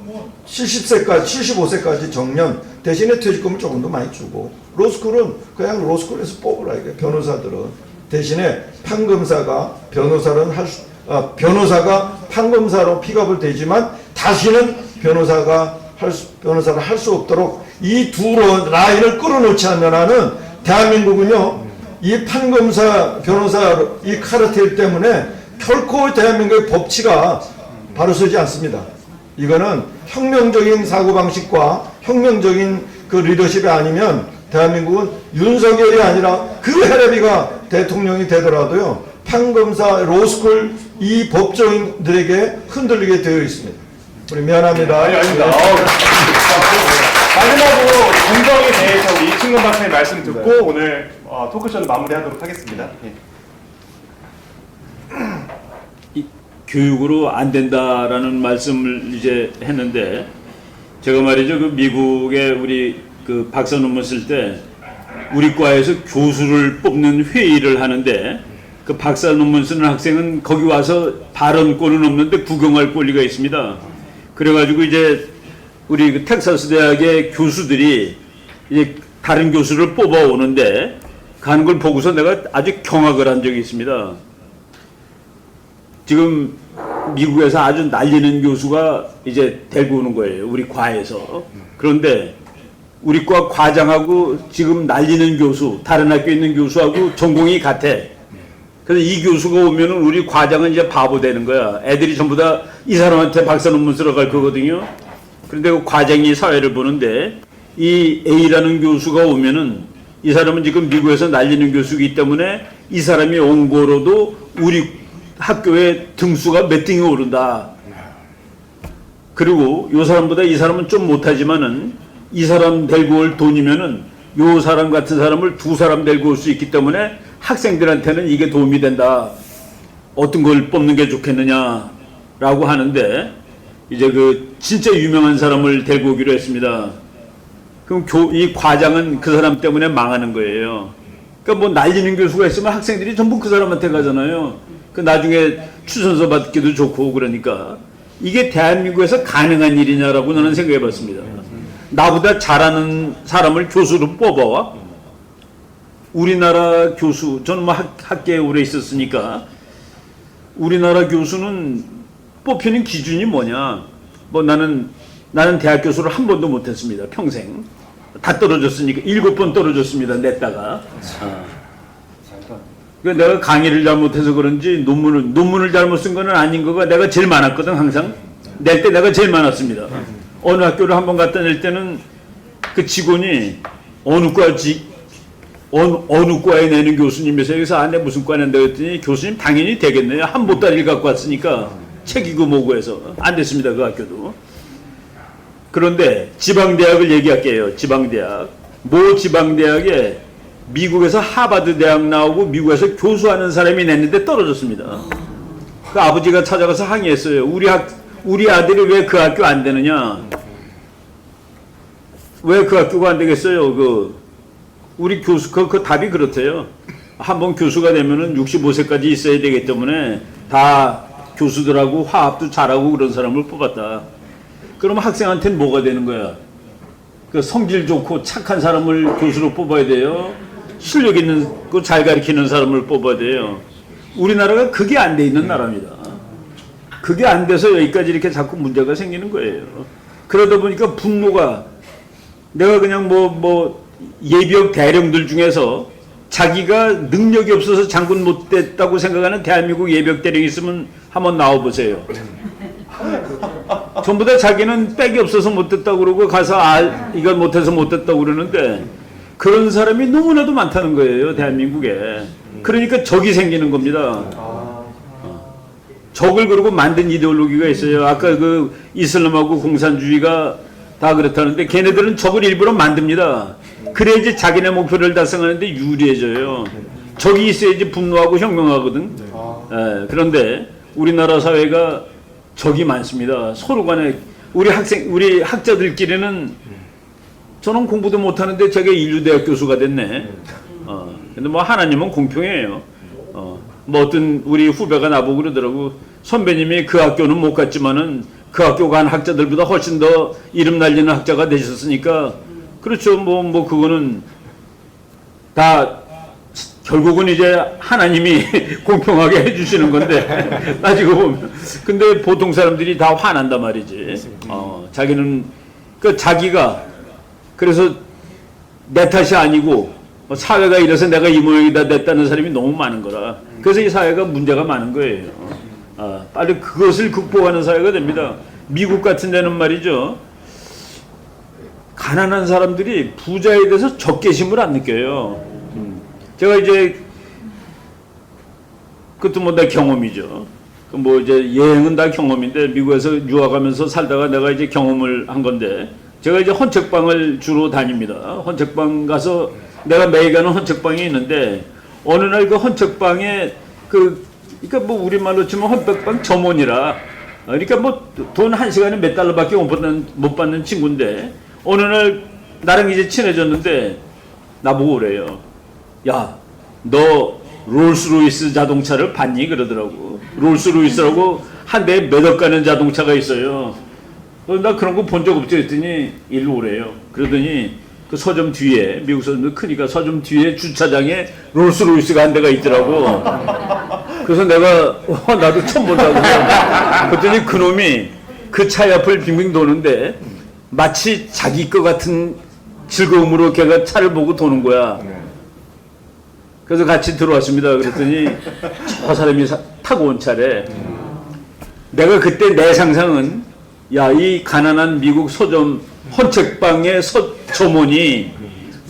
70세까지 75세까지 정년 대신에 퇴직금을 조금 더 많이 주고 로스쿨은 그냥 로스쿨에서 뽑으라. 이게 변호사들은 대신에 판검사가 변호사가 판검사로 픽업을 되지만 다시는 변호사를 할 수 없도록 이 두 라인을 끌어놓지 않는 한은 대한민국은요 이 판검사 변호사 이 카르텔 때문에 결코 대한민국의 법치가 바로 서지 않습니다. 이거는 혁명적인 사고방식과 혁명적인 그 리더십이 아니면 대한민국은 윤석열이 아니라 그 해레비가 대통령이 되더라도요 판검사 로스쿨 이 법조인들에게 흔들리게 되어 있습니다. 우리 미안합니다. 아닙니다. 마지막으로 공정에 대해서 우리 이충근 박사님 말씀 듣고 오늘 토크쇼를 마무리하도록 하겠습니다. 교육으로 안 된다라는 말씀을 이제 했는데 제가 말이죠 그 미국에 우리 그 박사 논문 쓸 때 우리 과에서 교수를 뽑는 회의를 하는데 그 박사 논문 쓰는 학생은 거기 와서 발언권은 없는데 구경할 권리가 있습니다. 그래가지고 이제 우리 그 텍사스 대학의 교수들이 이제 다른 교수를 뽑아 오는데 가는 걸 보고서 내가 아주 경악을 한 적이 있습니다. 지금 미국에서 아주 날리는 교수가 이제 데리고 오는 거예요. 우리 과에서. 그런데 우리 과 과장하고 지금 날리는 교수, 다른 학교에 있는 교수하고 전공이 같아. 그래서 이 교수가 오면은 우리 과장은 이제 바보 되는 거야. 애들이 전부 다 이 사람한테 박사 논문 쓰러 갈 거거든요. 그런데 그 과장이 사회를 보는데 이 A라는 교수가 오면은 이 사람은 지금 미국에서 날리는 교수이기 때문에 이 사람이 온 거로도 우리 학교의 등수가 몇 등이 오른다. 그리고 요 사람보다 이 사람은 좀 못하지만은 이 사람 데리고 올 돈이면은 요 사람 같은 사람을 두 사람 데리고 올 수 있기 때문에 학생들한테는 이게 도움이 된다. 어떤 걸 뽑는 게 좋겠느냐라고 하는데 이제 그 진짜 유명한 사람을 데리고 오기로 했습니다. 그럼 이 과장은 그 사람 때문에 망하는 거예요. 그러니까 뭐 날리는 교수가 있으면 학생들이 전부 그 사람한테 가잖아요. 그 나중에 추천서 받기도 좋고 그러니까 이게 대한민국에서 가능한 일이냐라고 저는 생각해 봤습니다. 나보다 잘하는 사람을 교수로 뽑아와? 우리나라 교수, 저는 뭐 학계에 오래 있었으니까 우리나라 교수는 뽑히는 기준이 뭐냐? 뭐 나는 대학 교수를 한 번도 못했습니다. 평생. 다 떨어졌으니까 7번 떨어졌습니다. 냈다가. 내가 강의를 잘못해서 그런지 논문을 잘못 쓴 건 아닌 거가 내가 제일 많았거든. 항상 낼 때 내가 제일 많았습니다. 어느 학교를 한번 갖다 낼 때는 그 직원이 어느 과에 내는 교수님이서 여기서 안에 무슨 과 낸다 그랬더니 교수님 당연히 되겠네요. 한 보따리를 갖고 왔으니까 책이고 뭐고 해서 안 됐습니다. 그 학교도. 그런데 지방대학을 얘기할게요. 지방대학. 모 지방대학에 미국에서 하버드 대학 나오고 미국에서 교수하는 사람이 냈는데 떨어졌습니다. 그 아버지가 찾아가서 항의했어요. 우리 아들이 왜 그 학교 안 되느냐? 왜 그 학교가 안 되겠어요? 우리 교수 그 답이 그렇대요. 한번 교수가 되면은 65세까지 있어야 되기 때문에 다 교수들하고 화합도 잘하고 그런 사람을 뽑았다. 그러면 학생한테는 뭐가 되는 거야? 그 성질 좋고 착한 사람을 교수로 뽑아야 돼요. 실력 있는 거 잘 가르치는 사람을 뽑아야 돼요. 우리나라가 그게 안 돼 있는 나라입니다. 그게 안 돼서 여기까지 이렇게 자꾸 문제가 생기는 거예요. 그러다 보니까 분노가 내가 그냥 예비역 대령들 중에서 자기가 능력이 없어서 장군 못 됐다고 생각하는 대한민국 예비역 대령이 있으면 한번 나와보세요. 전부 다 자기는 백이 없어서 못 됐다고 그러고 가서 이걸 못해서 못 됐다고 그러는데 그런 사람이 너무나도 많다는 거예요, 대한민국에. 그러니까 적이 생기는 겁니다. 적을 그러고 만든 이데올로기가 있어요. 아까 그 이슬람하고 공산주의가 다 그렇다는데 걔네들은 적을 일부러 만듭니다. 그래야지 자기네 목표를 달성하는데 유리해져요. 적이 있어야지 분노하고 혁명하거든. 그런데 우리나라 사회가 적이 많습니다. 서로 간에 우리 학자들끼리는 저는 공부도 못하는데 제가 인류대학 교수가 됐네. 근데 뭐 하나님은 공평해요. 뭐 어떤 우리 후배가 나보고 그러더라고. 선배님이 그 학교는 못 갔지만은 그 학교 간 학자들보다 훨씬 더 이름 날리는 학자가 되셨으니까 그렇죠. 뭐 그거는 다 결국은 이제 하나님이 공평하게 해주시는 건데 따지고 보면. 근데 보통 사람들이 다 화난단 말이지. 자기는 그 자기가 그래서 내 탓이 아니고 사회가 이래서 내가 이 모양이다 됐다는 사람이 너무 많은 거라. 그래서 이 사회가 문제가 많은 거예요. 빨리 그것을 극복하는 사회가 됩니다. 미국 같은 데는 말이죠. 가난한 사람들이 부자에 대해서 적개심을 안 느껴요. 제가 이제 그것도 뭐 내 경험이죠. 뭐 이제 여행은 다 경험인데 미국에서 유학하면서 살다가 내가 이제 경험을 한 건데 제가 이제 헌책방을 주로 다닙니다. 헌책방 가서 내가 매일 가는 헌책방이 있는데 어느 날 그 헌책방에 그러니까 뭐 우리말로 치면 헌책방 점원이라 그러니까 뭐 돈 한 시간에 몇 달러밖에 못 받는 친구인데 어느 날 나랑 이제 친해졌는데 나보고 그래요. 야, 너 롤스로이스 자동차를 봤니? 그러더라고. 롤스로이스라고 한 대에 몇억 가는 자동차가 있어요. 나 그런 거 본 적 없지 했더니 일로 오래요. 그러더니 그 서점 뒤에 미국 서점도 크니까 서점 뒤에 주차장에 롤스로이스가 한 대가 있더라고. 그래서 내가 나도 처음 본다고. 그랬더니 그놈이 그 차 옆을 빙빙 도는데 마치 자기 거 같은 즐거움으로 걔가 차를 보고 도는 거야. 그래서 같이 들어왔습니다. 그랬더니 저 사람이 타고 온 차래. 내가 그때 내 상상은 야, 이 가난한 미국 서점 헌책방의 점원이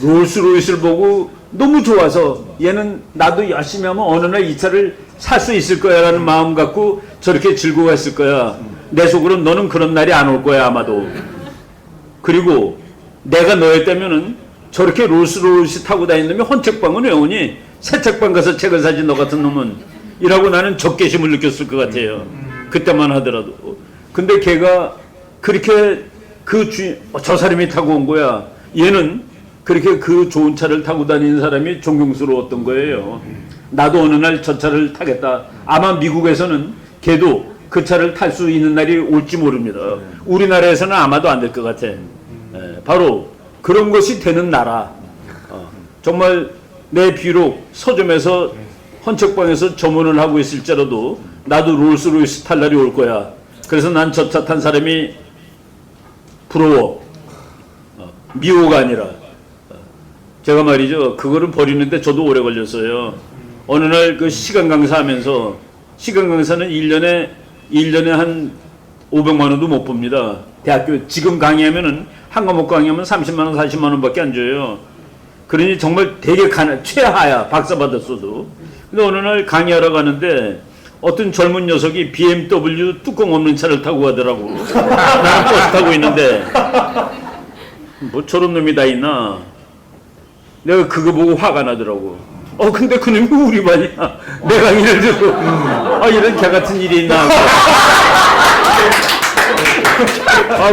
롤스로이스를 보고 너무 좋아서 얘는 나도 열심히 하면 어느 날 이 차를 살 수 있을 거야 라는 마음 갖고 저렇게 즐거워했을 거야. 내 속으로 너는 그런 날이 안 올 거야 아마도. 그리고 내가 너였다면은 저렇게 롤스로이스 타고 다니는 놈이 헌책방은 왜 오니? 새 책방 가서 책을 사지 너 같은 놈은. 이라고 나는 적개심을 느꼈을 것 같아요. 그때만 하더라도. 근데 걔가 그렇게 저 사람이 타고 온 거야. 얘는 그렇게 그 좋은 차를 타고 다니는 사람이 존경스러웠던 거예요. 나도 어느 날 저 차를 타겠다. 아마 미국에서는 걔도 그 차를 탈 수 있는 날이 올지 모릅니다. 우리나라에서는 아마도 안 될 것 같아. 바로 그런 것이 되는 나라. 정말 내 비록 서점에서 헌책방에서 점원을 하고 있을지라도 나도 롤스로이스 탈 날이 올 거야. 그래서 난 저 차 탄 사람이 부러워. 미워가 아니라. 제가 말이죠. 그거를 버리는데 저도 오래 걸렸어요. 어느 날 그 시간 강사하면서 시간 강사는 1년에 한 500만 원도 못 봅니다. 대학교 지금 강의하면은 한 과목 강의하면 30만 원, 40만 원밖에 안 줘요. 그러니 정말 되게 최하야. 박사 받았어도. 근데 어느 날 강의하러 가는데 어떤 젊은 녀석이 BMW 뚜껑 없는 차를 타고 가더라고. 나는 버스 타고 있는데 뭐 저런 놈이 다 있나. 내가 그거 보고 화가 나더라고. 근데 그놈이 우리 반이야. 내 강의를 듣고 이런 개 같은 일이 있나.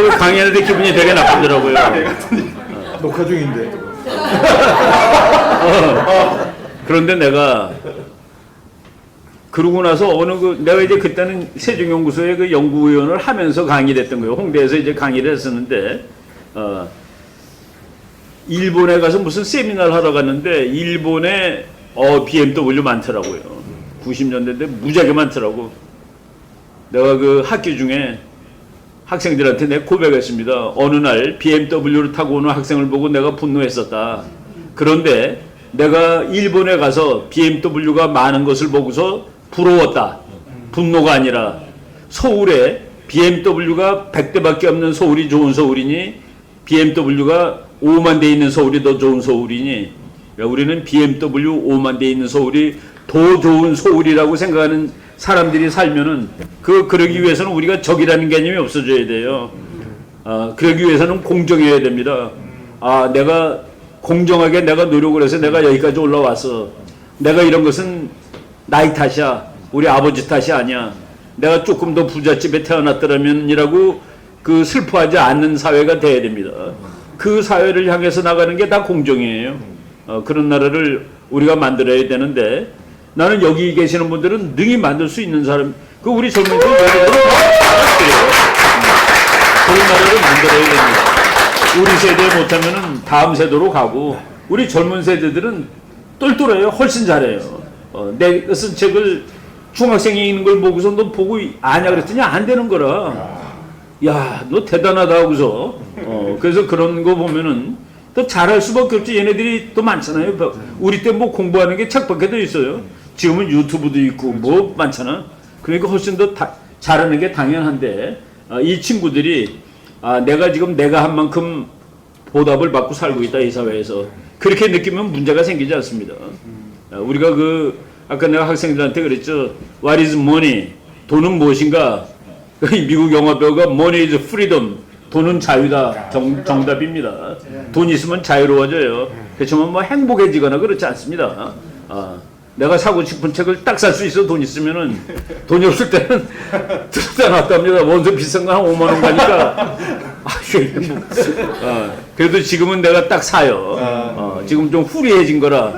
왜 강의하는데 기분이 되게 나쁘더라고요. 녹화 중인데. 그런데 내가 그러고 나서 내가 이제 그때는 세종연구소의 그 연구위원을 하면서 강의를 했던 거예요. 홍대에서 이제 강의를 했었는데, 일본에 가서 무슨 세미나를 하러 갔는데, 일본에, BMW 많더라고요. 90년대인데 무지하게 많더라고. 내가 그 학교 중에 학생들한테 내가 고백했습니다. 어느 날 BMW를 타고 오는 학생을 보고 내가 분노했었다. 그런데 내가 일본에 가서 BMW가 많은 것을 보고서 부러웠다. 분노가 아니라 서울에 BMW가 100대밖에 없는 서울이 좋은 서울이니 BMW가 5만 대 있는 서울이 더 좋은 서울이니 우리는 BMW 5만 대 있는 서울이 더 좋은 서울이라고 생각하는 사람들이 살면은 그러기 위해서는 우리가 적이라는 개념이 없어져야 돼요. 그러기 위해서는 공정해야 됩니다. 내가 공정하게 내가 노력을 해서 내가 여기까지 올라왔어. 내가 이런 것은 나이 탓이야. 우리 아버지 탓이 아니야. 내가 조금 더 부잣집에 태어났더라면이라고 슬퍼하지 않는 사회가 돼야 됩니다. 그 사회를 향해서 나가는 게 다 공정이에요. 그런 나라를 우리가 만들어야 되는데 나는 여기 계시는 분들은 능히 만들 수 있는 사람, 우리 젊은이들 그런 나라를 만들어야 됩니다. 우리 세대 못하면은 다음 세대로 가고 우리 젊은 세대들은 똘똘해요. 훨씬 잘해요. 내가 쓴 책을 중학생이 읽는 걸 보고서 너 보고 아냐 그랬더니 안 되는 거라. 야, 너 대단하다 하고서 그래서 그런 거 보면은 또 잘할 수밖에 없지. 얘네들이 또 많잖아요. 우리 때 뭐 공부하는 게 책밖에 더 있어요. 지금은 유튜브도 있고 뭐 많잖아. 그러니까 훨씬 더 잘하는 게 당연한데 이 친구들이 내가 지금 내가 한 만큼 보답을 받고 살고 있다 이 사회에서 그렇게 느끼면 문제가 생기지 않습니다. 우리가 아까 내가 학생들한테 그랬죠. What is money? 돈은 무엇인가? 미국 영화 배우가 Money is freedom. 돈은 자유다. 정답입니다. 돈 있으면 자유로워져요. 그렇지만 뭐 행복해지거나 그렇지 않습니다. 내가 사고 싶은 책을 딱 살 수 있어. 돈 있으면은. 돈이 없을 때는 들었다 놨다 합니다. 원서 비싼 거 한 5만 원 가니까 그래도 지금은 내가 딱 사요. 지금 좀 후리해진 거라.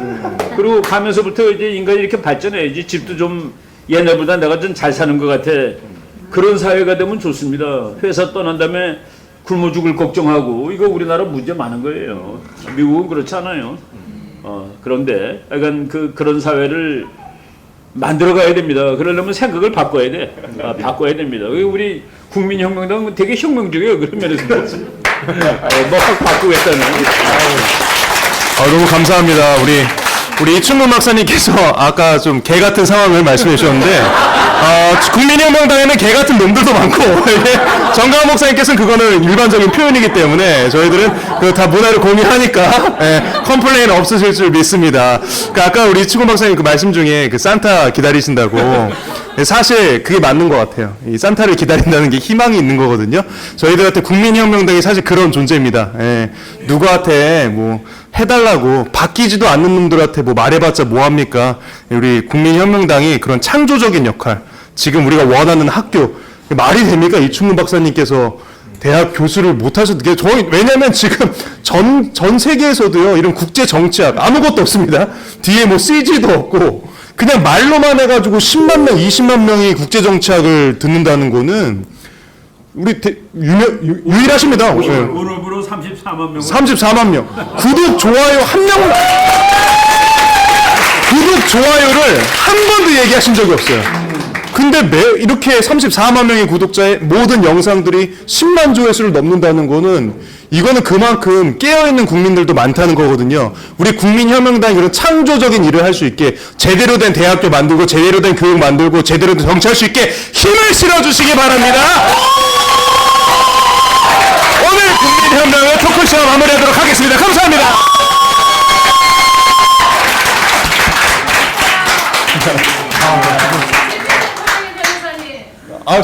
그리고 가면서부터 이제 인간이 이렇게 발전해야지. 집도 좀 옛날보다 내가 좀 잘 사는 것 같아. 그런 사회가 되면 좋습니다. 회사 떠난 다음에 굶어 죽을 걱정하고 이거 우리나라 문제 많은 거예요. 미국은 그렇지 않아요. 그런데 약간 그런 사회를 만들어 가야 됩니다. 그러려면 생각을 바꿔야 돼. 바꿔야 됩니다. 우리 국민혁명당은 되게 혁명적이에요. 그런 면에서. 뭐 바꾸겠다는. 너무 감사합니다. 우리 이충문 박사님께서 아까 좀 개 같은 상황을 말씀해 주셨는데, 국민혁명당에는 개 같은 놈들도 많고, 정강원 목사님께서는 그거는 일반적인 표현이기 때문에 저희들은 다 문화를 공유하니까, 컴플레인 없으실 줄 믿습니다. 아까 우리 이충문 박사님 말씀 중에 산타 기다리신다고, 사실 그게 맞는 것 같아요. 이 산타를 기다린다는 게 희망이 있는 거거든요. 저희들한테 국민혁명당이 사실 그런 존재입니다. 누구한테 뭐 해달라고 바뀌지도 않는 놈들한테 뭐 말해봤자 뭐합니까? 우리 국민혁명당이 그런 창조적인 역할, 지금 우리가 원하는 학교, 말이 됩니까? 이충문 박사님께서 대학 교수를 못하셔도 돼. 왜냐면 지금 전 세계에서도요, 이런 국제 정치학 아무것도 없습니다. 뒤에 뭐 CG도 없고, 그냥 말로만 해가지고 10만 명, 20만 명이 국제 정치학을 듣는다는 거는 우리 유일하십니다. 오늘부로 34만 명. 34만 명. 구독, 좋아요 구독, 좋아요를 한 번도 얘기하신 적이 없어요. 근데 이렇게 34만 명의 구독자의 모든 영상들이 10만 조회수를 넘는다는 거는 이거는 그만큼 깨어있는 국민들도 많다는 거거든요. 우리 국민혁명당이 그런 창조적인 일을 할 수 있게 제대로 된 대학교 만들고 제대로 된 교육 만들고 제대로 된 정치할 수 있게 힘을 실어주시기 바랍니다. 오늘 국민혁명의 토크쇼 마무리하도록 하겠습니다. 감사합니다.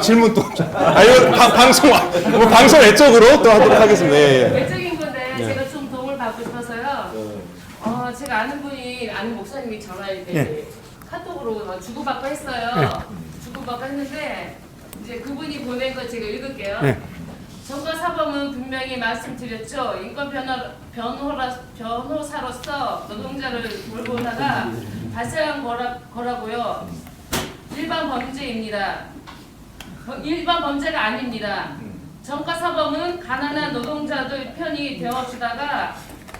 질문 또. 이거 방송 외적으로 또 하도록 하겠습니다. 외적인 건데 제가 좀 도움을 받고 싶어서요. 제가 아는 분이 아는 목사님이 전화를 카톡으로 막 주고받고 했어요. 주고받고 했는데 이제 그분이 보낸 거 제가 읽을게요. 정과 사범은 분명히 말씀드렸죠. 인권 변호사로서 노동자를 돌보다가 발생한 거라고요. 일반 범죄입니다. 일반 범죄가 아닙니다. 정과 사범은 가난한 노동자들 편이 되어주다가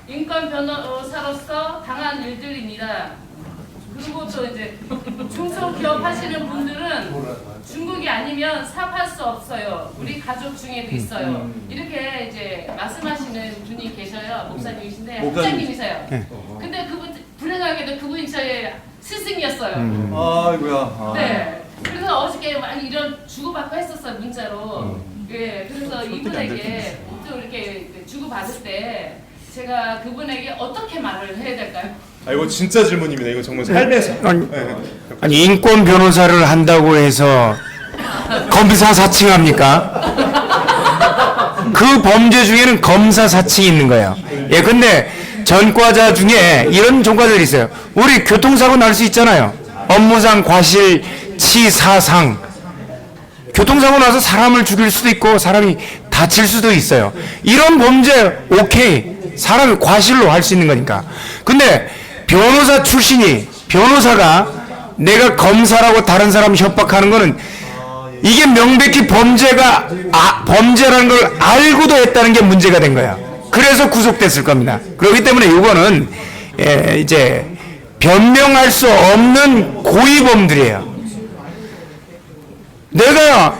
인권 변호사로서 당한 일들입니다. 그리고 또 이제 중소기업 하시는 분들은 중국이 아니면 사업할 수 없어요. 우리 가족 중에도 있어요. 이렇게 이제 말씀하시는 분이 계셔요. 목사님이신데 학장님이세요. 근데 그분 불행하게도 그분이 저의 스승이었어요. 아이고야. 네. 그래서 어저께 많이 이런 주고받고 했었어요, 문자로. 예, 그래서 이분에게 또 이렇게 주고받을 때 제가 그분에게 어떻게 말을 해야 될까요? 아 이거 진짜 질문입니다. 이거 정말 삶에서. 아니 인권 변호사를 한다고 해서 검사 사칭합니까? 그 범죄 중에는 검사 사칭이 있는 거예요. 예, 근데 전과자 중에 이런 전과자들이 있어요. 우리 교통사고 날 수 있잖아요. 업무상 과실치사상. 교통사고 나서 사람을 죽일 수도 있고 사람이 다칠 수도 있어요. 이런 범죄 오케이. 사람이 과실로 할 수 있는 거니까. 근데 변호사 출신이 변호사가 내가 검사라고 다른 사람 협박하는 거는 이게 명백히 범죄라는 걸 알고도 했다는 게 문제가 된 거야. 그래서 구속됐을 겁니다. 그렇기 때문에 이거는 이제 변명할 수 없는 고의범들이에요. 내가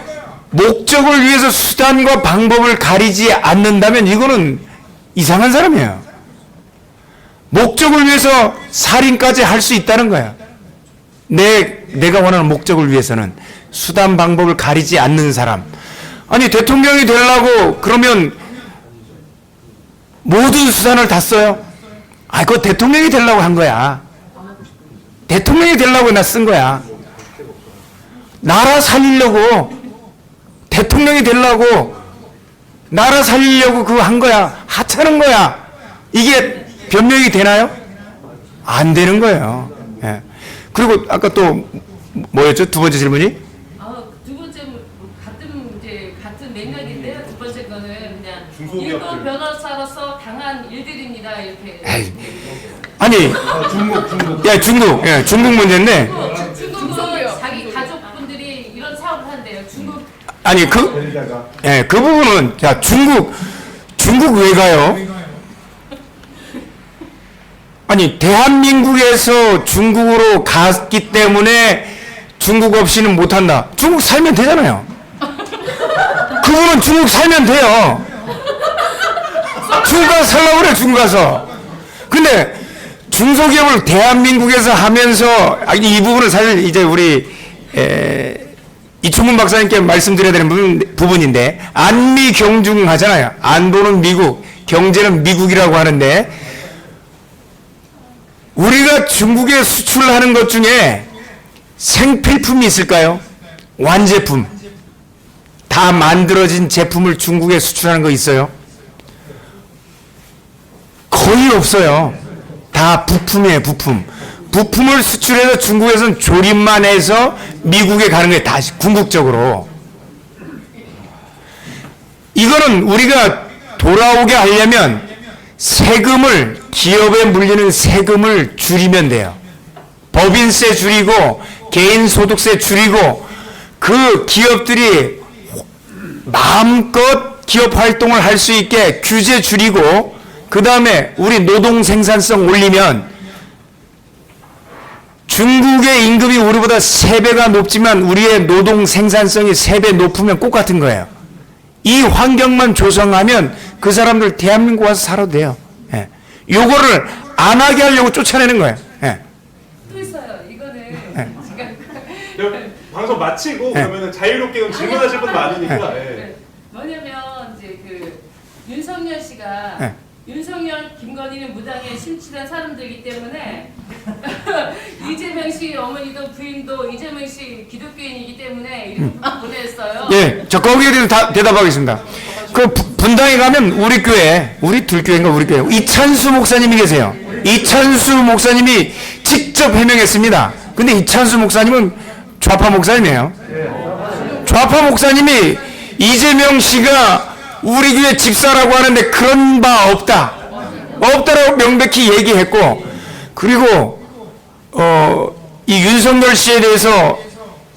목적을 위해서 수단과 방법을 가리지 않는다면 이거는 이상한 사람이에요. 목적을 위해서 살인까지 할 수 있다는 거야. 내가 원하는 목적을 위해서는 수단 방법을 가리지 않는 사람. 아니 대통령이 되려고 그러면 모든 수단을 다 써요? 아, 그거 대통령이 되려고 한 거야. 대통령이 되려고 나 쓴 거야. 나라 살리려고 대통령이 되려고 나라 살리려고 그거 한 거야. 하찮은 거야. 이게 변명이 되나요? 안 되는 거예요. 예. 그리고 아까 또 뭐였죠? 두 번째 질문이? 두 번째 같은 맥락인데요. 두 번째 거는 그냥 인권 변호사로서 당한 일들입니다. 이렇게. 에이. 아니 중국 문제인데 중국은 자기 가족분들이 이런 사업을 한대요. 중국. 아니 그 부분은 자 중국 왜 가요? 아니 대한민국에서 중국으로 갔기 때문에 중국 없이는 못한다. 중국 살면 되잖아요. 그분은 중국 살면 돼요. 중국 가서 살라고 그래. 중국 가서. 근데 중소기업을 대한민국에서 하면서 이 부분은 사실 이제 우리 이충문 박사님께 말씀드려야 되는 부분인데 안미 경중 하잖아요. 안보는 미국, 경제는 미국이라고 하는데 우리가 중국에 수출하는 것 중에 생필품이 있을까요? 완제품. 다 만들어진 제품을 중국에 수출하는 거 있어요? 거의 없어요. 다 부품이에요, 부품. 부품을 수출해서 중국에서는 조립만 해서 미국에 가는 거예요, 다시 궁극적으로. 이거는 우리가 돌아오게 하려면 세금을, 기업에 물리는 세금을 줄이면 돼요. 법인세 줄이고, 개인소득세 줄이고, 그 기업들이 마음껏 기업 활동을 할 수 있게 규제 줄이고, 그 다음에 우리 노동 생산성 올리면 중국의 임금이 우리보다 3배가 높지만 우리의 노동 생산성이 3배 높으면 똑같은 거예요. 이 환경만 조성하면 그 사람들 대한민국 와서 살아도 돼요. 예. 요거를 안 하게 하려고 쫓아내는 거예요. 예. 또 있어요. 이거는 방송 마치고 그러면 자유롭게 질문하실 분 많으니까. 뭐냐면 이제 그 윤석열 씨가 윤석열, 김건희는 무당에 심취한 사람들이기 때문에 이재명 씨 어머니도 부인도 이재명 씨 기독교인이기 때문에 이렇게 보냈어요. 예, 저 거기에 대해서 다 대답하겠습니다. 그 분당에 가면 우리 교회, 우리 둘교회인가 우리 교회 이찬수 목사님이 계세요. 이찬수 목사님이 직접 해명했습니다. 근데 이찬수 목사님은 좌파 목사님이에요. 좌파 목사님이 이재명 씨가 우리 교회 집사라고 하는데 그런 바 없다. 없다라고 명백히 얘기했고, 그리고 이 윤석열 씨에 대해서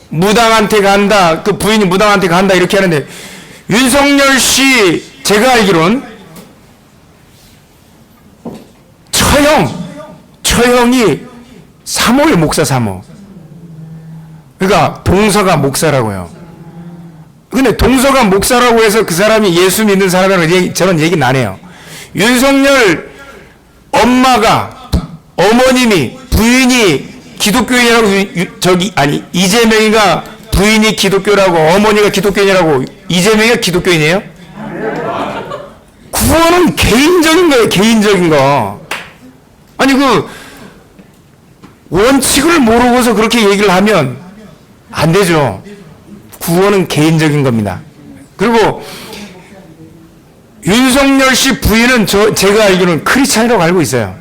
무당한테 간다, 그 부인이 무당한테 간다 이렇게 하는데 윤석열 씨 제가 알기론 처형이 사모예요. 목사 사모. 그러니까 동서가 목사라고요. 근데 동서가 목사라고 해서 그 사람이 예수 믿는 사람이라고 저는 얘기는 안 해요. 윤석열 엄마가, 어머님이, 부인이 기독교인이라고 이재명이가 부인이 기독교라고 어머니가 기독교인이라고 이재명이가 기독교인이에요? 그거 구원은 개인적인 거예요, 개인적인 거. 아니, 그, 원칙을 모르고서 그렇게 얘기를 하면 안 되죠. 구원은 개인적인 겁니다. 그리고, 윤석열 씨 부인은 제가 알기로는 크리스찬이라고 알고 있어요.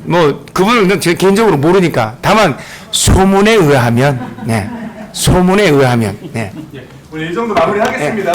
뭐, 그분은 제가 개인적으로 모르니까. 다만, 소문에 의하면, 네. 소문에 의하면, 네. 우리 이 정도 마무리하겠습니다.